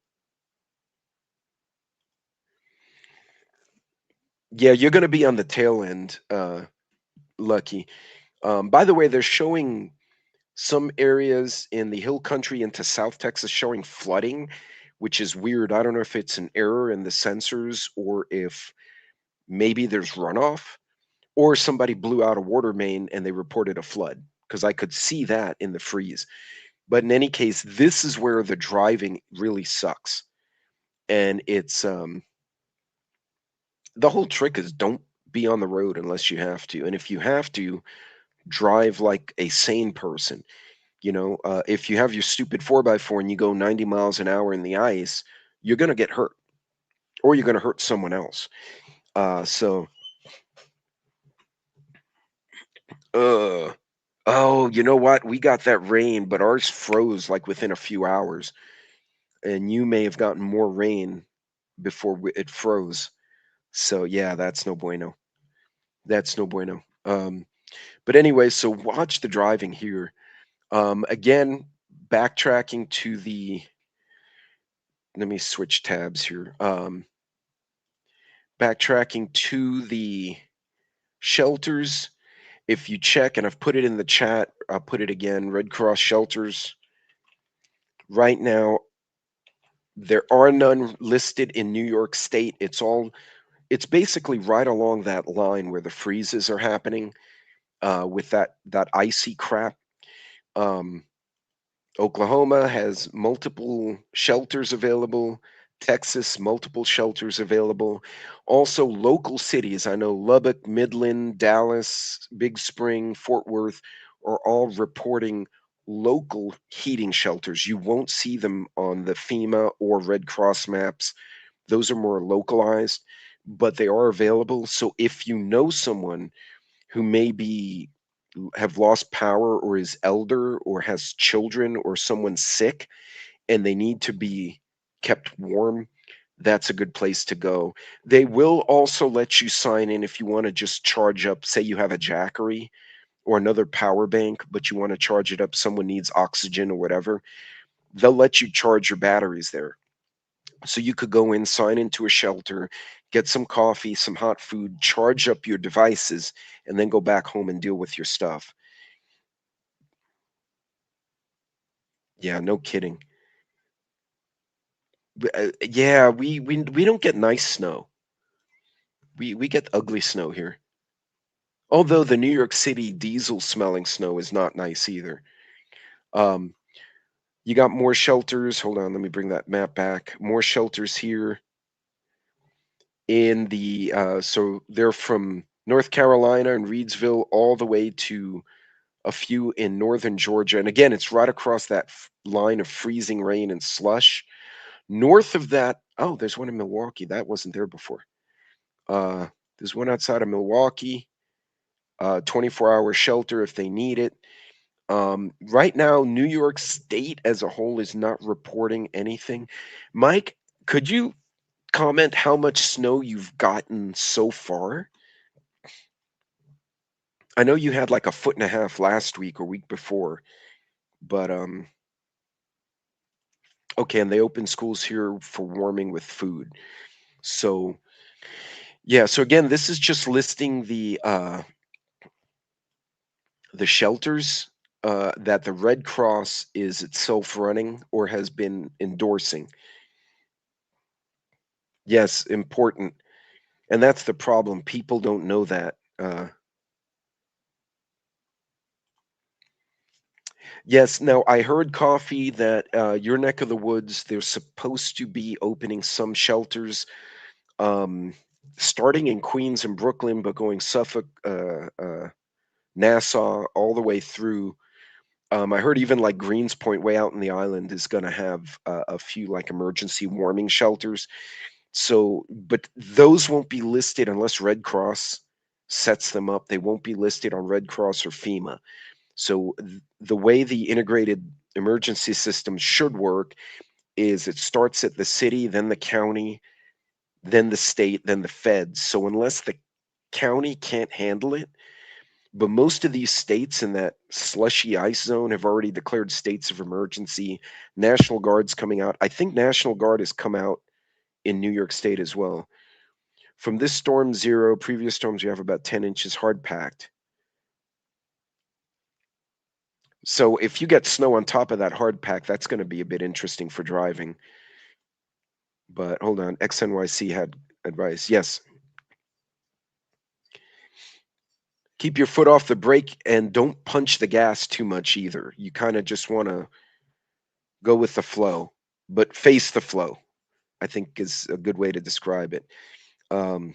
Yeah, you're going to be on the tail end, Lucky. By the way, they're showing some areas in the hill country into South Texas showing flooding, which is weird. I don't know if it's an error in the sensors or if maybe there's runoff or somebody blew out a water main and they reported a flood because I could see that in the freeze. But in any case, this is where the driving really sucks. And it's the whole trick is don't be on the road unless you have to. And if you have to, drive like a sane person. If you have your stupid 4x4 and you go 90 miles an hour in the ice, you're going to get hurt or you're going to hurt someone else. So, uh, oh, you know what? We got that rain, but ours froze like within a few hours. And you may have gotten more rain before it froze. So, yeah, that's no bueno. That's no bueno. But anyway, so watch the driving here. Again, backtracking to the, let me switch tabs here. Backtracking to the shelters, if you check, and I've put it in the chat, I'll put it again. Red Cross shelters right now, there are none listed in New York State. It's basically right along that line where the freezes are happening, with that icy crap. Um, Oklahoma has multiple shelters available. Texas, multiple shelters available. Also, local cities. I know Lubbock, Midland, Dallas, Big Spring, Fort Worth are all reporting local heating shelters. You won't see them on the FEMA or Red Cross maps. Those are more localized, but they are available. So if you know someone who maybe have lost power or is elder or has children or someone sick and they need to be kept warm, that's a good place to go. They will also let you sign in if you want to just charge up, say you have a Jackery or another power bank, but you want to charge it up, someone needs oxygen or whatever, they'll let you charge your batteries there. So you could go in, sign into a shelter, get some coffee, some hot food, charge up your devices, and then go back home and deal with your stuff. Yeah, no kidding. Yeah, we don't get nice snow. We get ugly snow here. Although the New York City diesel smelling snow is not nice either. Um, You got more shelters. Hold on, let me bring that map back. More shelters here in the so they're from North Carolina and Reidsville all the way to a few in northern Georgia. And again, it's right across that line of freezing rain and slush. North of that, oh, there's one in Milwaukee. That wasn't there before. Uh, there's one outside of Milwaukee, 24-hour shelter if they need it. Right now, New York State as a whole is not reporting anything. Mike, could you comment how much snow you've gotten so far? I know you had like a foot and a half last week or week before, but okay, and they open schools here for warming with food. So yeah, so again, this is just listing the shelters that the Red Cross is itself running or has been endorsing. Yes, important. And that's the problem. People don't know that. Yes, now I heard coffee that your neck of the woods, they're supposed to be opening some shelters, um, starting in Queens and Brooklyn, but going Suffolk, Nassau, all the way through. I heard even like Greens Point, way out in the island, is going to have a few like emergency warming shelters. So, but those won't be listed unless Red Cross sets them up. They won't be listed on Red Cross or FEMA. So, the way the integrated emergency system should work is it starts at the city, then the county, then the state, then the feds. So, unless the county can't handle it, but most of these states in that slushy ice zone have already declared states of emergency. National Guard's coming out. I think National Guard has come out in New York State as well. From this storm zero, previous storms, you have about 10 inches hard packed. So if you get snow on top of that hard pack, that's going to be a bit interesting for driving. But hold on, XNYC had advice. Yes, keep your foot off the brake and don't punch the gas too much either. You kind of just want to go with the flow, but face the flow, I think is a good way to describe it. Um,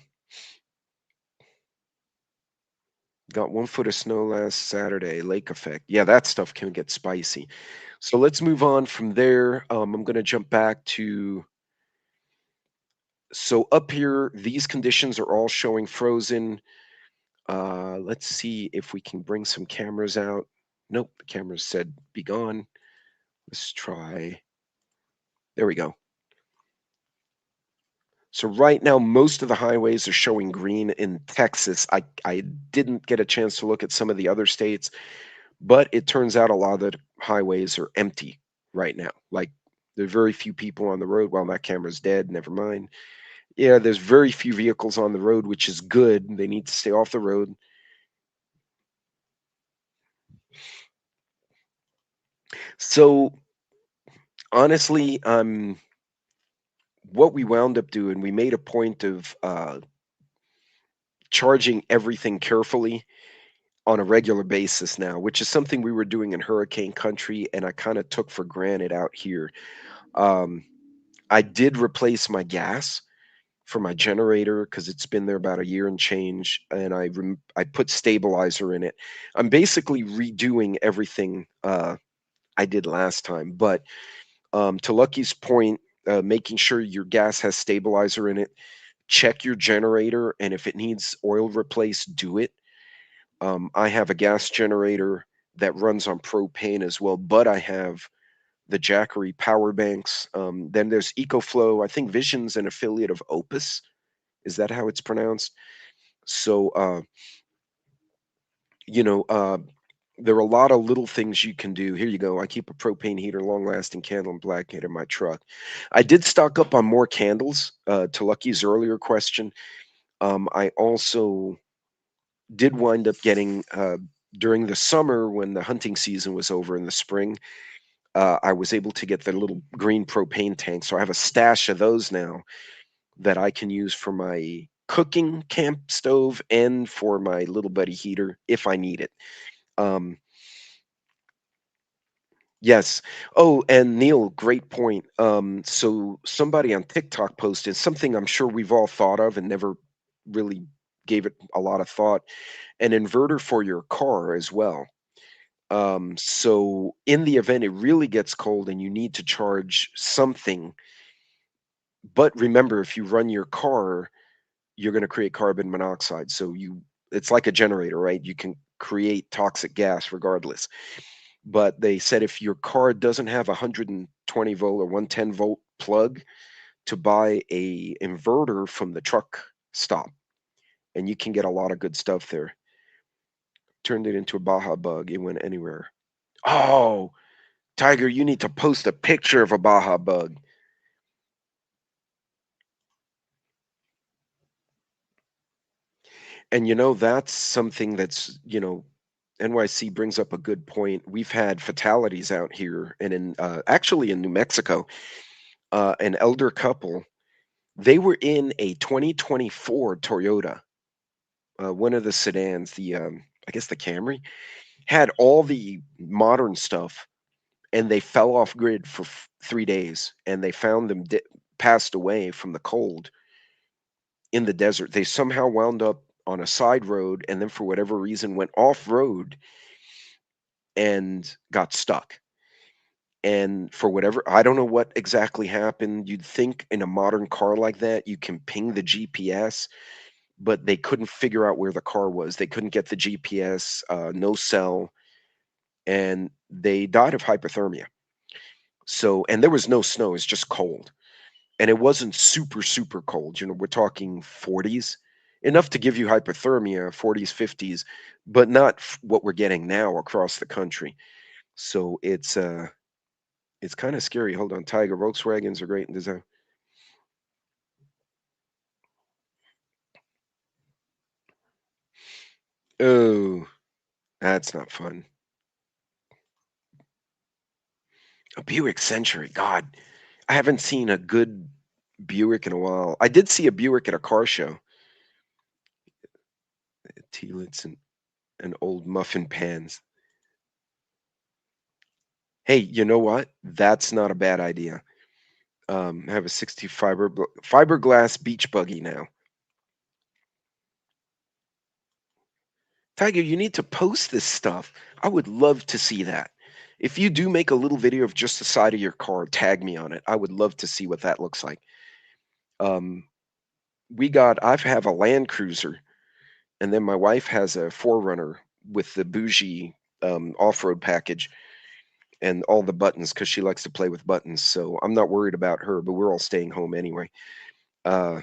got 1 foot of snow last Saturday, lake effect. Yeah, that stuff can get spicy. So let's move on from there. I'm going to jump back to, so up here, these conditions are all showing frozen. Let's see if we can bring some cameras out. Nope, the cameras said be gone. Let's try. There we go. So right now, most of the highways are showing green in Texas. I didn't get a chance to look at some of the other states, but it turns out a lot of the highways are empty right now. Like there are very few people on the road. Well, that camera's dead. Never mind. Yeah, there's very few vehicles on the road, which is good. They need to stay off the road. So honestly, what we wound up doing, we made a point of charging everything carefully on a regular basis now, which is something we were doing in hurricane country, and I kind of took for granted out here. Um, I did replace my gas for my generator because it's been there about a year and change, and I put stabilizer in it. I'm basically redoing everything I did last time, but to Lucky's point, making sure your gas has stabilizer in it, check your generator, and if it needs oil replaced, do it. I have a gas generator that runs on propane as well, but I have the Jackery power banks. Then there's EcoFlow. I think Vision's an affiliate of Opus. Is that how it's pronounced? So, you know, there are a lot of little things you can do. Here you go. I keep a propane heater, long lasting candle, and blanket in my truck. I did stock up on more candles to Lucky's earlier question. I also did wind up getting during the summer when the hunting season was over in the spring. I was able to get the little green propane tank, so I have a stash of those now that I can use for my cooking camp stove and for my little buddy heater if I need it. Um, Yes. Oh, and Neil, great point. So somebody on TikTok posted something I'm sure we've all thought of and never really gave it a lot of thought, an inverter for your car as well. So in the event it really gets cold and you need to charge something, but remember, if you run your car, you're going to create carbon monoxide. So it's like a generator, right? You can create toxic gas regardless. But they said if your car doesn't have a 120 volt or 110-volt plug, to buy a inverter from the truck stop, and you can get a lot of good stuff there. Turned it into a Baja Bug. It went anywhere. Oh, Tiger, you need to post a picture of a Baja Bug. And that's something that's NYC brings up a good point. We've had fatalities out here, and actually in New Mexico, an elder couple, they were in a 2024 Toyota, one of the sedans, I guess the Camry, had all the modern stuff, and they fell off grid for 3 days, and they found them passed away from the cold in the desert. They somehow wound up on a side road, and then for whatever reason went off road and got stuck. And for whatever, I don't know what exactly happened. You'd think in a modern car like that, you can ping the GPS, but they couldn't figure out where the car was. They couldn't get the GPS, no cell, and they died of hypothermia. So, and there was no snow, it's just cold. And it wasn't super, super cold. We're talking 40s, enough to give you hypothermia, 40s, 50s, but not what we're getting now across the country. So it's kind of scary. Hold on, Tiger. Volkswagens are great in design. Oh, that's not fun. A Buick Century. God, I haven't seen a good Buick in a while. I did see a Buick at a car show. Tealets and old muffin pans. Hey, you know what? That's not a bad idea. I have a 60 fiberglass beach buggy now. Tiger, you need to post this stuff. I would love to see that. If you do make a little video of just the side of your car, tag me on it. I would love to see what that looks like. Um, I have a Land Cruiser, and then my wife has a Forerunner with the bougie off-road package and all the buttons because she likes to play with buttons. So I'm not worried about her, but we're all staying home anyway. Uh,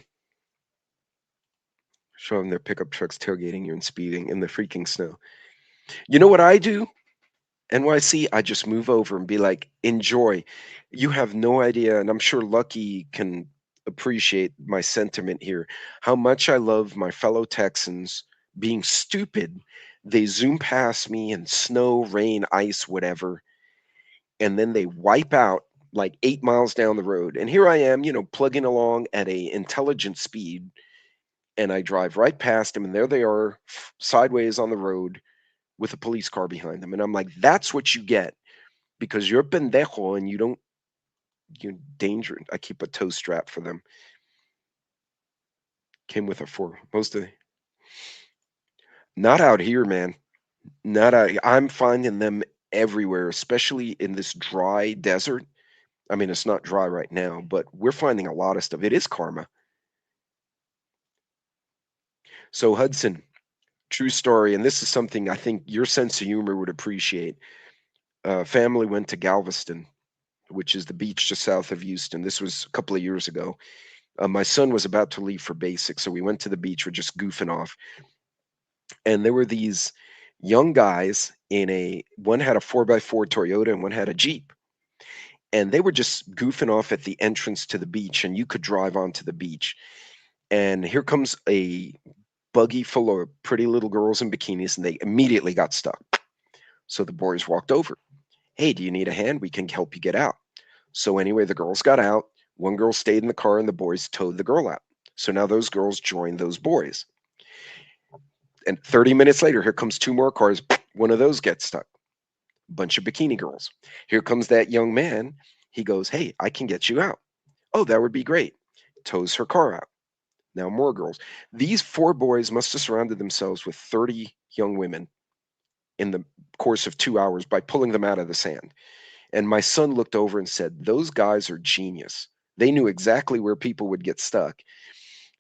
Showing their pickup trucks tailgating you and speeding in the freaking snow. You know what I do? NYC, I just move over and be like, enjoy. You have no idea, and I'm sure Lucky can appreciate my sentiment here, how much I love my fellow Texans being stupid. They zoom past me in snow, rain, ice, whatever, and then they wipe out like 8 miles down the road. And here I am, plugging along at a intelligent speed, and I drive right past them, and there they are, sideways on the road with a police car behind them. And I'm like, that's what you get because you're pendejo and you danger. I keep a toe strap for them. Came with a four. Not out here, man. Not out. I'm finding them everywhere, especially in this dry desert. I mean, it's not dry right now, but we're finding a lot of stuff. It is karma. So Hudson, true story, and this is something I think your sense of humor would appreciate. Family went to Galveston, which is the beach just south of Houston. This was a couple of years ago. My son was about to leave for basic, so we went to the beach. We're just goofing off, and there were these young guys in a one had a 4x4 Toyota and one had a Jeep, and they were just goofing off at the entrance to the beach, and you could drive onto the beach. And here comes a buggy full of pretty little girls in bikinis, and they immediately got stuck. So the boys walked over. Hey, do you need a hand? We can help you get out. So anyway, the girls got out. One girl stayed in the car, and the boys towed the girl out. So now those girls joined those boys. And 30 minutes later, here comes two more cars. One of those gets stuck. Bunch of bikini girls. Here comes that young man. He goes, "Hey, I can get you out." "Oh, that would be great." Tows her car out. Now more girls. These four boys must have surrounded themselves with 30 young women in the course of 2 hours by pulling them out of the sand. And my son looked over and said, "Those guys are genius. They knew exactly where people would get stuck."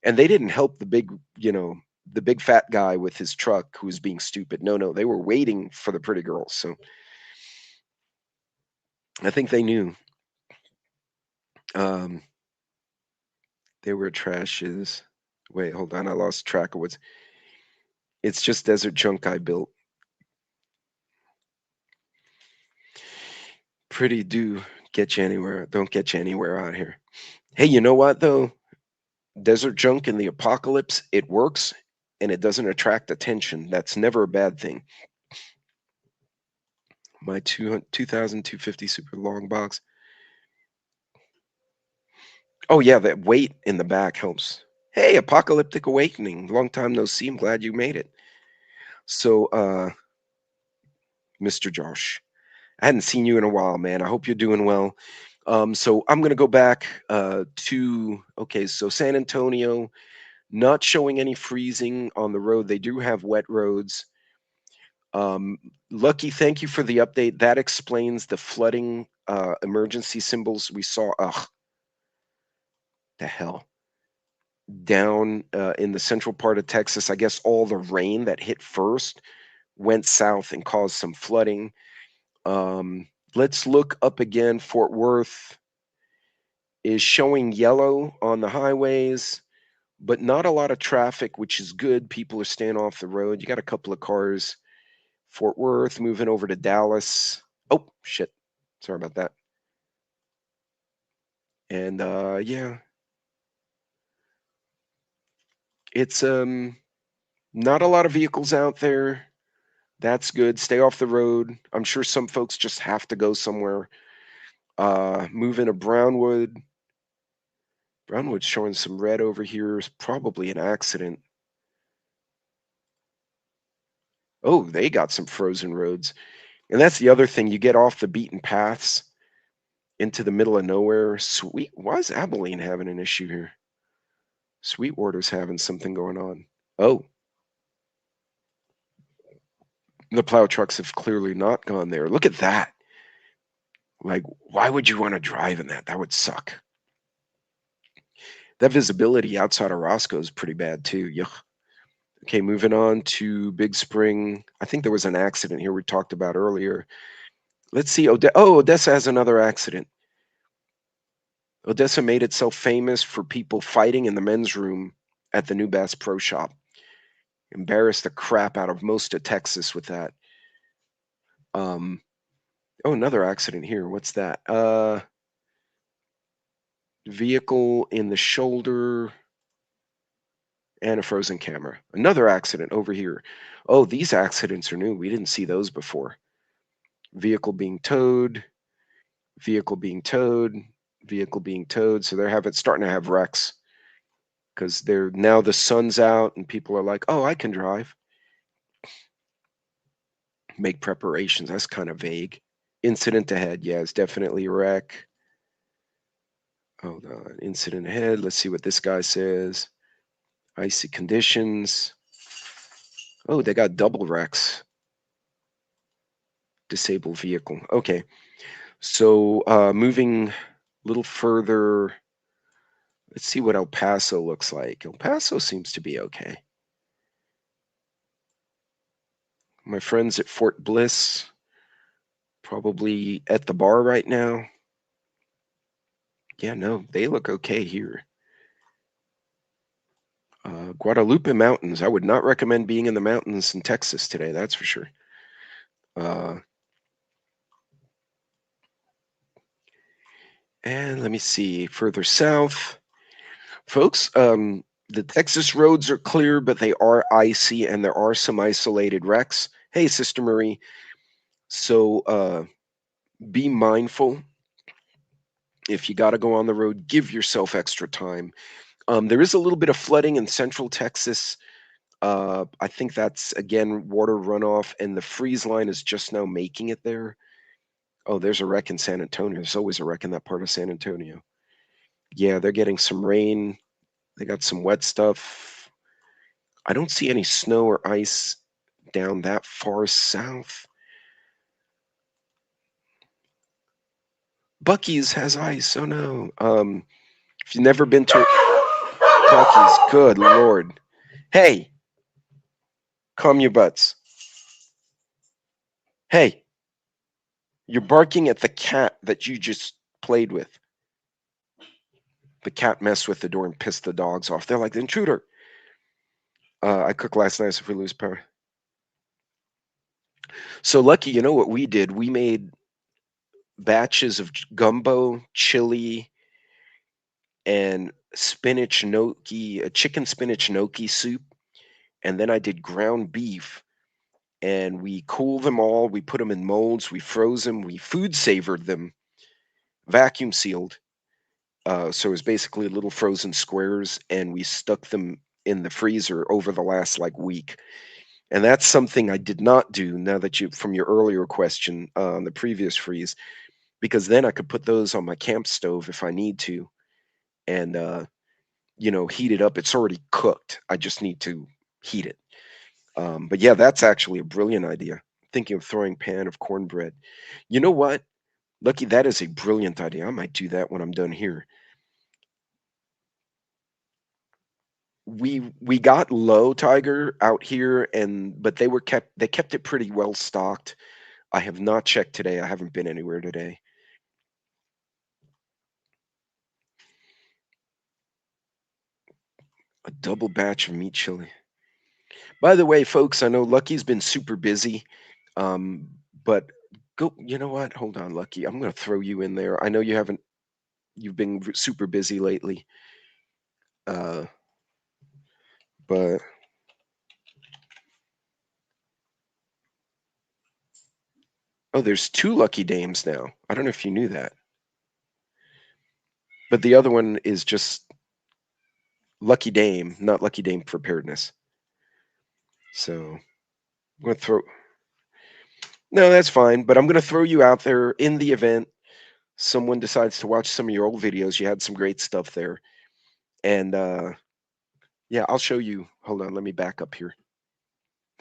And they didn't help the big, the big fat guy with his truck who was being stupid. No, no, they were waiting for the pretty girls. So I think they knew. Um, they were trashes. Wait, hold on. I lost track of what's. It's just desert junk I built. Pretty do get you anywhere. Don't get you anywhere out here. Hey, you know what though? Desert junk in the apocalypse, it works and it doesn't attract attention. That's never a bad thing. My 2250 super long box. Oh yeah, that weight in the back helps. Hey, apocalyptic awakening. Long time no see. I'm glad you made it. So, Mr. Josh, I hadn't seen you in a while, man. I hope you're doing well. So I'm gonna go back to okay. So San Antonio, not showing any freezing on the road. They do have wet roads. Um, Lucky, thank you for the update. That explains the flooding emergency symbols we saw. Ugh, the hell. Down in the central part of Texas, I guess all the rain that hit first went south and caused some flooding. Let's look up again. Fort Worth is showing yellow on the highways, but not a lot of traffic, which is good. People are staying off the road. You got a couple of cars. Fort Worth moving over to Dallas. Oh, shit. Sorry about that. And yeah, it's not a lot of vehicles out there. That's good. Stay off the road. I'm sure some folks just have to go somewhere. Move into Brownwood. Brownwood's showing some red over here. Is probably an accident. Oh, they got some frozen roads. And that's the other thing. You get off the beaten paths into the middle of nowhere. Sweet. Why is Abilene having an issue here? Sweetwater's having something going on. Oh, the plow trucks have clearly not gone there. Look at that. Like, why would you want to drive in that? That would suck. That visibility outside of Roscoe is pretty bad too. Yuck. Okay, moving on to Big Spring. I think there was an accident here we talked about earlier. Let's see. Odessa has another accident. Odessa made itself famous for people fighting in the men's room at the New Bass Pro Shop. Embarrassed the crap out of most of Texas with that. Um, another accident here. What's that? Vehicle in the shoulder and a frozen camera. Another accident over here. Oh, these accidents are new. We didn't see those before. Vehicle being towed, vehicle being towed, vehicle being towed. So they're starting to have wrecks because they're now the sun's out and people are like, "Oh, I can drive." Make preparations. That's kind of vague. Incident ahead. Yeah, it's definitely a wreck. Hold on. Incident ahead. Let's see what this guy says. Icy conditions. Oh, they got double wrecks. Disabled vehicle. Okay. So moving a little further, let's see what El Paso looks like. El Paso seems to be okay. My friends at Fort Bliss, probably at the bar right now. Yeah, no, they look okay here. Guadalupe Mountains. I would not recommend being in the mountains in Texas today, that's for sure. And let me see, further south. Folks, the Texas roads are clear, but they are icy and there are some isolated wrecks. Hey, Sister Marie. So be mindful. If you got to go on the road, give yourself extra time. There is a little bit of flooding in central Texas. I think that's again water runoff, and the freeze line is just now making it there. Oh, there's a wreck in San Antonio. There's always a wreck in that part of San Antonio. Yeah, they're getting some rain. They got some wet stuff. I don't see any snow or ice down that far south. Bucky's has ice. Oh no. If you've never been to Bucky's, good lord. Hey, calm your butts. Hey, you're barking at the cat that you just played with. The cat messed with the door and pissed the dogs off. They're like, the intruder. I cooked last night, so if we lose power. So lucky, you know what we did? We made batches of gumbo, chili, and spinach gnocchi, a chicken spinach gnocchi soup. And then I did ground beef, and we cooled them all. We put them in molds. We froze them. We food savored them, vacuum sealed. So it was basically little frozen squares, and we stuck them in the freezer over the last like week. And that's something I did not do now that you, from your earlier question on the previous freeze, because then I could put those on my camp stove if I need to, and heat it up. It's already cooked. I just need to heat it. But yeah, that's actually a brilliant idea. Thinking of throwing pan of cornbread. You know what? Lucky, that is a brilliant idea. I might do that when I'm done here. We got low tiger out here, and but they kept it pretty well stocked. I have not checked today. I haven't been anywhere today. A double batch of meat chili. By the way, folks, I know Lucky's been super busy, um, but go. You know what? Hold on, Lucky. I'm going to throw you in there. I know you haven't. You've been super busy lately, uh, but oh, there's two Lucky Dames now. I don't know if you knew that, but the other one is just Lucky Dame, not Lucky Dame Preparedness. So I'm going to throw. No, that's fine, but I'm going to throw you out there in the event someone decides to watch some of your old videos. You had some great stuff there, and yeah, I'll show you. Hold on, let me back up here.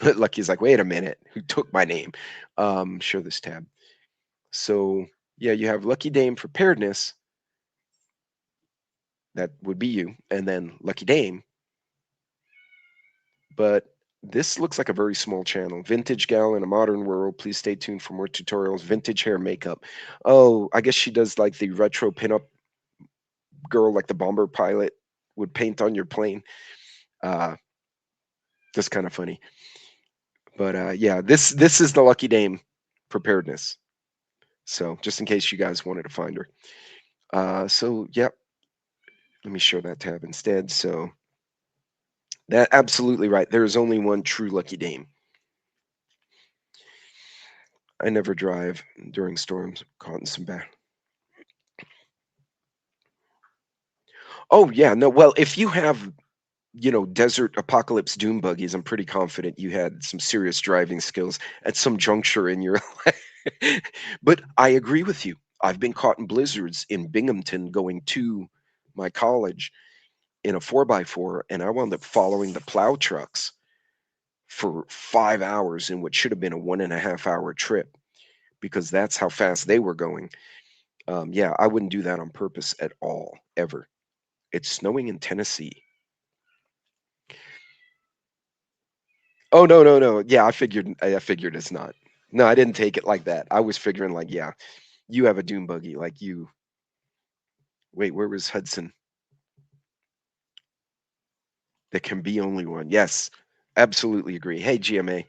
Lucky's like, wait a minute, who took my name? Show this tab. So yeah, you have Lucky Dame Preparedness. That would be you, and then Lucky Dame. But this looks like a very small channel. Vintage gal in a modern world. Please stay tuned for more tutorials. Vintage hair makeup. Oh, I guess she does like the retro pinup girl, like the bomber pilot would paint on your plane. Uh, that's kind of funny. But yeah, this is the Lucky Dame Preparedness. So just in case you guys wanted to find her. So yep, let me show that tab instead. So that absolutely right. There is only one true Lucky Dame. I never drive during storms. Caught in some bad. Oh yeah, no. Well, if you have desert apocalypse doom buggies, I'm pretty confident you had some serious driving skills at some juncture in your life. But I agree with you. I've been caught in blizzards in Binghamton going to my college in a 4x4, and I wound up following the plow trucks for 5 hours in what should have been a 1.5 hour trip because that's how fast they were going. Yeah, I wouldn't do that on purpose at all, ever. It's snowing in Tennessee. Oh, no, no, no. Yeah, I figured it's not. No, I didn't take it like that. I was figuring like, yeah, you have a dune buggy, like you. Wait, where was Hudson? There can be only one. Yes, absolutely agree. Hey, GMA.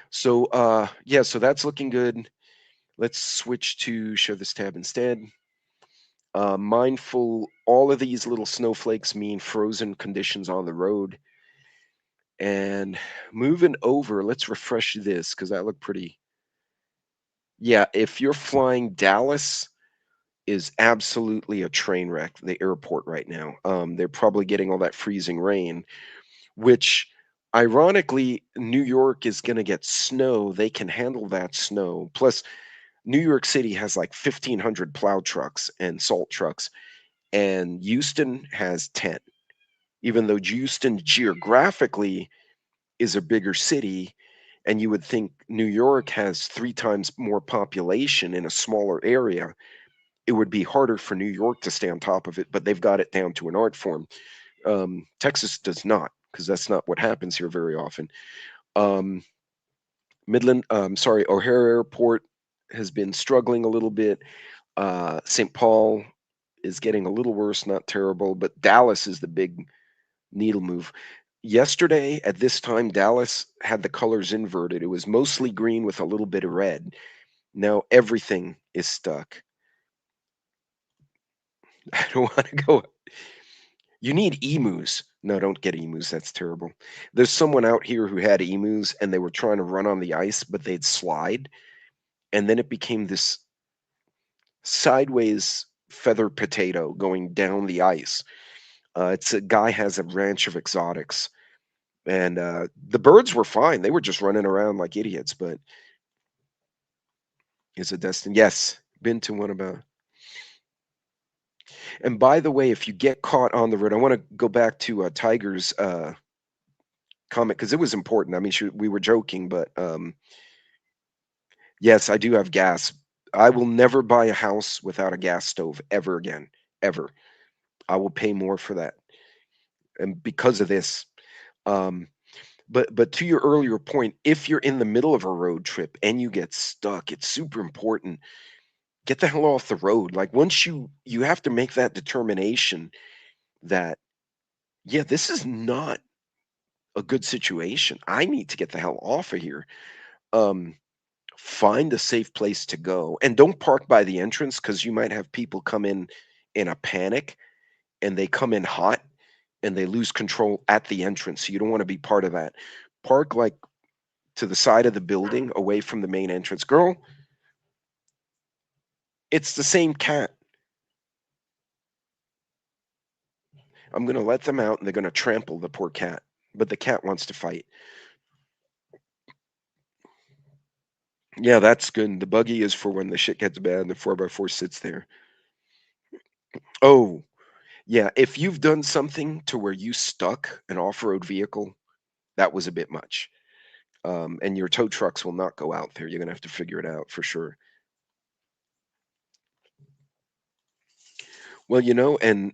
So, yeah, so that's looking good. Let's switch to show this tab instead. Mindful, all of these little snowflakes mean frozen conditions on the road. And moving over, let's refresh this because that looked pretty. Yeah, if you're flying Dallas, is absolutely a train wreck, the airport right now. They're probably getting all that freezing rain, which Ironically, New York is going to get snow. They can handle that snow. Plus, New York City has like 1,500 plow trucks and salt trucks, and Houston has 10. Even though Houston geographically is a bigger city, and you would think New York has 3 times more population in a smaller area, it would be harder for New York to stay on top of it, but they've got it down to an art form. Texas does not, because that's not what happens here very often. Um, O'Hare Airport has been struggling a little bit. St. Paul is getting a little worse, not terrible, but Dallas is the big needle move. Yesterday at this time, Dallas had the colors inverted. It was mostly green with a little bit of red. Now everything is stuck. I don't want to go. You need emus. No, don't get emus. That's terrible. There's someone out here who had emus and they were trying to run on the ice, but they'd slide. And then it became this sideways feather potato going down the ice. It's a guy has a ranch of exotics. And the birds were fine. They were just running around like idiots, but it's a destination. Yes, been to one about. And by the way, if you get caught on the road, I want to go back to Tiger's comment because it was important. I mean, we were joking, but yes, I do have gas. I will never buy a house without a gas stove ever again, ever. I will pay more for that, and because of this. Um, but to your earlier point, if you're in the middle of a road trip and you get stuck, it's super important. Get the hell off the road. Like once you have to make that determination that yeah, this is not a good situation. I need to get the hell off of here. Um, find a safe place to go and don't park by the entrance because you might have people come in a panic and they come in hot and they lose control at the entrance. So you don't want to be part of that. Park like to the side of the building away from the main entrance. Girl, it's the same cat. I'm going to let them out and they're going to trample the poor cat. But the cat wants to fight. Yeah, that's good. The buggy is for when the shit gets bad and the 4x4 sits there. Oh, yeah. If you've done something to where you stuck an off road vehicle, that was a bit much. And your tow trucks will not go out there. You're going to have to figure it out for sure. Well, and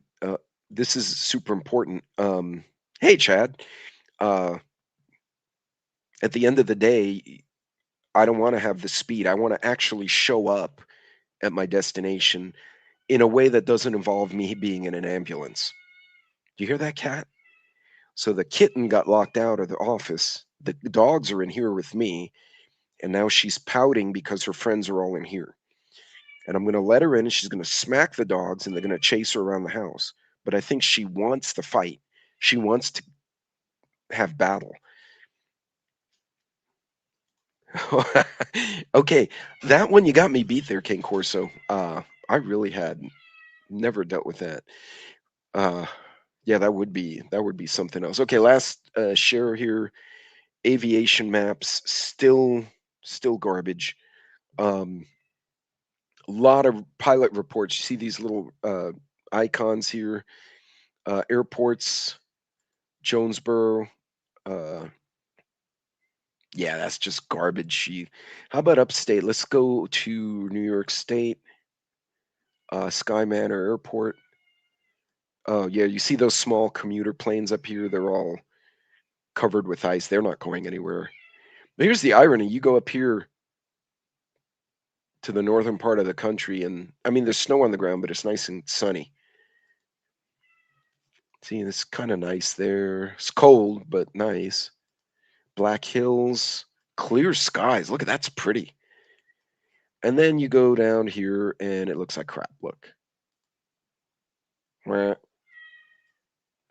this is super important. Hey, Chad. Uh, at the end of the day, I don't want to have the speed. I want to actually show up at my destination in a way that doesn't involve me being in an ambulance. Do you hear that, cat? So the kitten got locked out of the office. The dogs are in here with me, and now she's pouting because her friends are all in here. And I'm going to let her in, and she's going to smack the dogs, and they're going to chase her around the house. But I think she wants the fight. She wants to have battle. Okay, that one you got me beat there, King Corso. I really had never dealt with that. Uh, yeah, that would be something else. Okay, last share here. Aviation maps still garbage. Um, a lot of pilot reports. You see these little icons here. Airports, Jonesboro. Uh, yeah, that's just garbage. How about upstate? Let's go to New York State. Sky Manor Airport. Oh yeah, you see those small commuter planes up here? They're all covered with ice. They're not going anywhere. But here's the irony: you go up here to the northern part of the country, and I mean, there's snow on the ground, but it's nice and sunny. See, it's kind of nice there. It's cold, but nice. Black hills, clear skies. Look at that's pretty. And then you go down here, and it looks like crap. Look.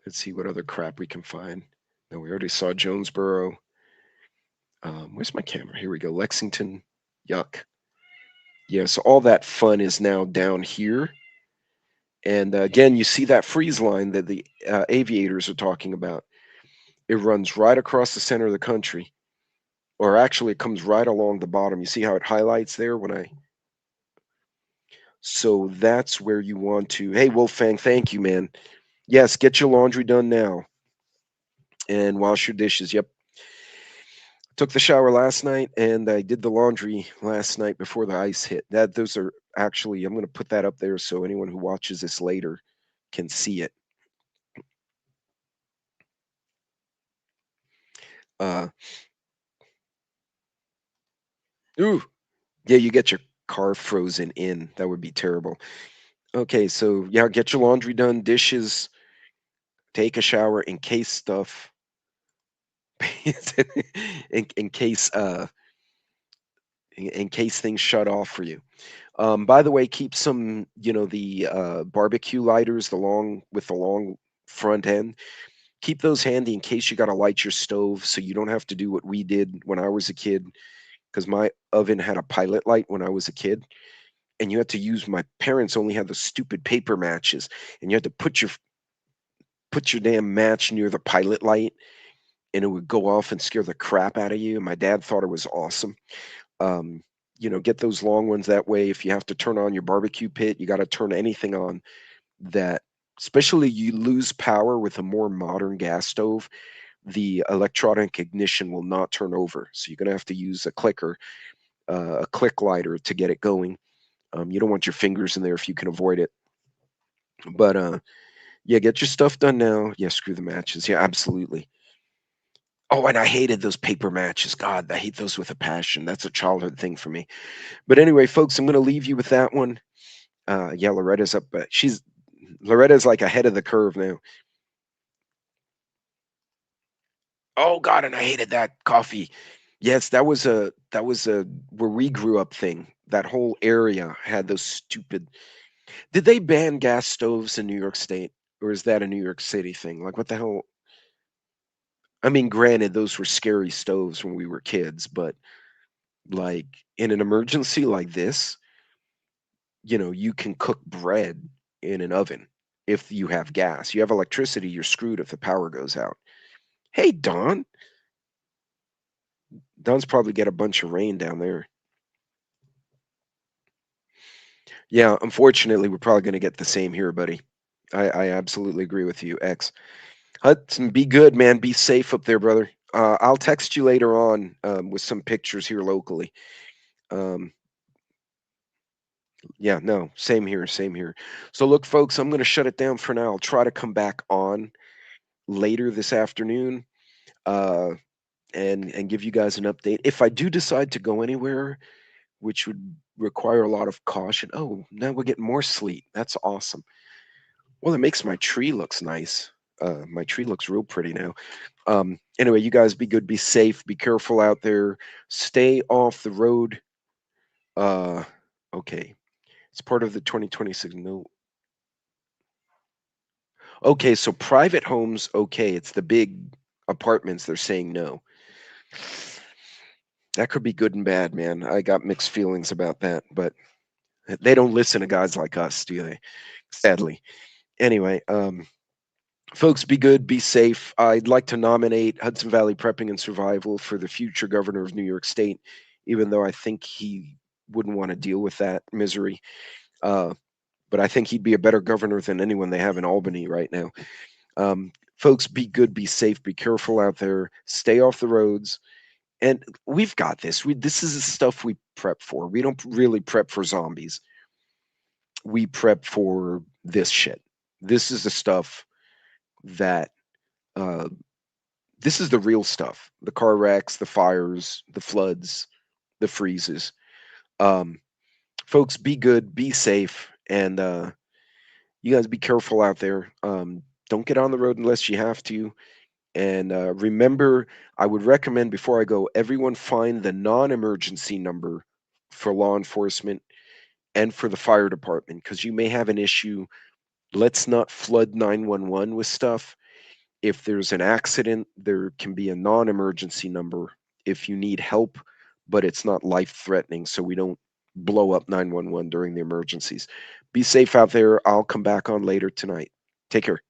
Let's see what other crap we can find. No, we already saw Jonesboro. Where's my camera? Here we go. Lexington. Yuck. Yeah, so all that fun is now down here. And again, you see that freeze line that the aviators are talking about. It runs right across the center of the country, or actually it comes right along the bottom. You see how it highlights there when I so that's where you want to. Hey, Wolfang, thank you, man. Yes, get your laundry done now and wash your dishes. Yep. Took the shower last night and I did the laundry last night before the ice hit. That those are actually I'm going to put that up there so anyone who watches this later can see it. Uh ooh, yeah, you get your car frozen in. That would be terrible. Okay, so yeah, get your laundry done, dishes, take a shower in case stuff in case in case things shut off for you. By the way, keep some, the barbecue lighters, the long with the long front end. Keep those handy in case you got to light your stove, so you don't have to do what we did when I was a kid. Because my oven had a pilot light when I was a kid, and you had to use. My parents only had the stupid paper matches, and you had to put your damn match near the pilot light, and it would go off and scare the crap out of you. My dad thought it was awesome. Um, get those long ones that way. If you have to turn on your barbecue pit, you got to turn anything on that, especially you lose power with a more modern gas stove, the electronic ignition will not turn over. So you're going to have to use a clicker, a click lighter to get it going. You don't want your fingers in there if you can avoid it. But yeah, get your stuff done now. Yeah, screw the matches. Yeah, absolutely. Oh, and I hated those paper matches. God, I hate those with a passion. That's a childhood thing for me. But anyway, folks, I'm going to leave you with that one. Yeah, Loretta's up. Loretta's like ahead of the curve now. Oh God, and I hated that coffee. Yes, that was a where we grew up thing. That whole area had those stupid. Did they ban gas stoves in New York State, or is that a New York City thing? Like, what the hell? I mean, granted, those were scary stoves when we were kids, but like in an emergency like this, you can cook bread in an oven if you have gas. You have electricity, you're screwed if the power goes out. Hey, Don. Don's probably get a bunch of rain down there. Yeah, unfortunately, we're probably going to get the same here, buddy. I absolutely agree with you, X. Hudson, be good, man. Be safe up there, brother. I'll text you later on with some pictures here locally. Um, yeah, no, same here, same here. So, look, folks, I'm going to shut it down for now. I'll try to come back on later this afternoon uh, and give you guys an update. If I do decide to go anywhere, which would require a lot of caution. Oh, now we're getting more sleet. That's awesome. Well, it makes my tree looks nice. My tree looks real pretty now. Anyway, you guys be good, be safe, be careful out there, stay off the road. Uh, okay, it's part of the 2026. No, okay, so private homes, okay, it's the big apartments. They're saying no. That could be good and bad, man. I got mixed feelings about that, but they don't listen to guys like us, do they? Sadly. Anyway, folks, be good, be safe. I'd like to nominate Hudson Valley Prepping and Survival for the future governor of New York State, even though I think he wouldn't want to deal with that misery. Uh, but I think he'd be a better governor than anyone they have in Albany right now. Folks, be good, be safe, be careful out there, stay off the roads. And we've got this. This is the stuff we prep for. We don't really prep for zombies. We prep for this shit. This is the stuff that uh, this is the real stuff. The car wrecks, the fires, the floods, the freezes. Um, Folks, be good, be safe, and you guys be careful out there. Don't get on the road unless you have to. And remember, I would recommend before I go, everyone find the non-emergency number for law enforcement and for the fire department because you may have an issue. Let's not flood 911 with stuff. If there's an accident, there can be a non-emergency number if you need help, but it's not life-threatening, so we don't blow up 911 during the emergencies. Be safe out there. I'll come back on later tonight. Take care.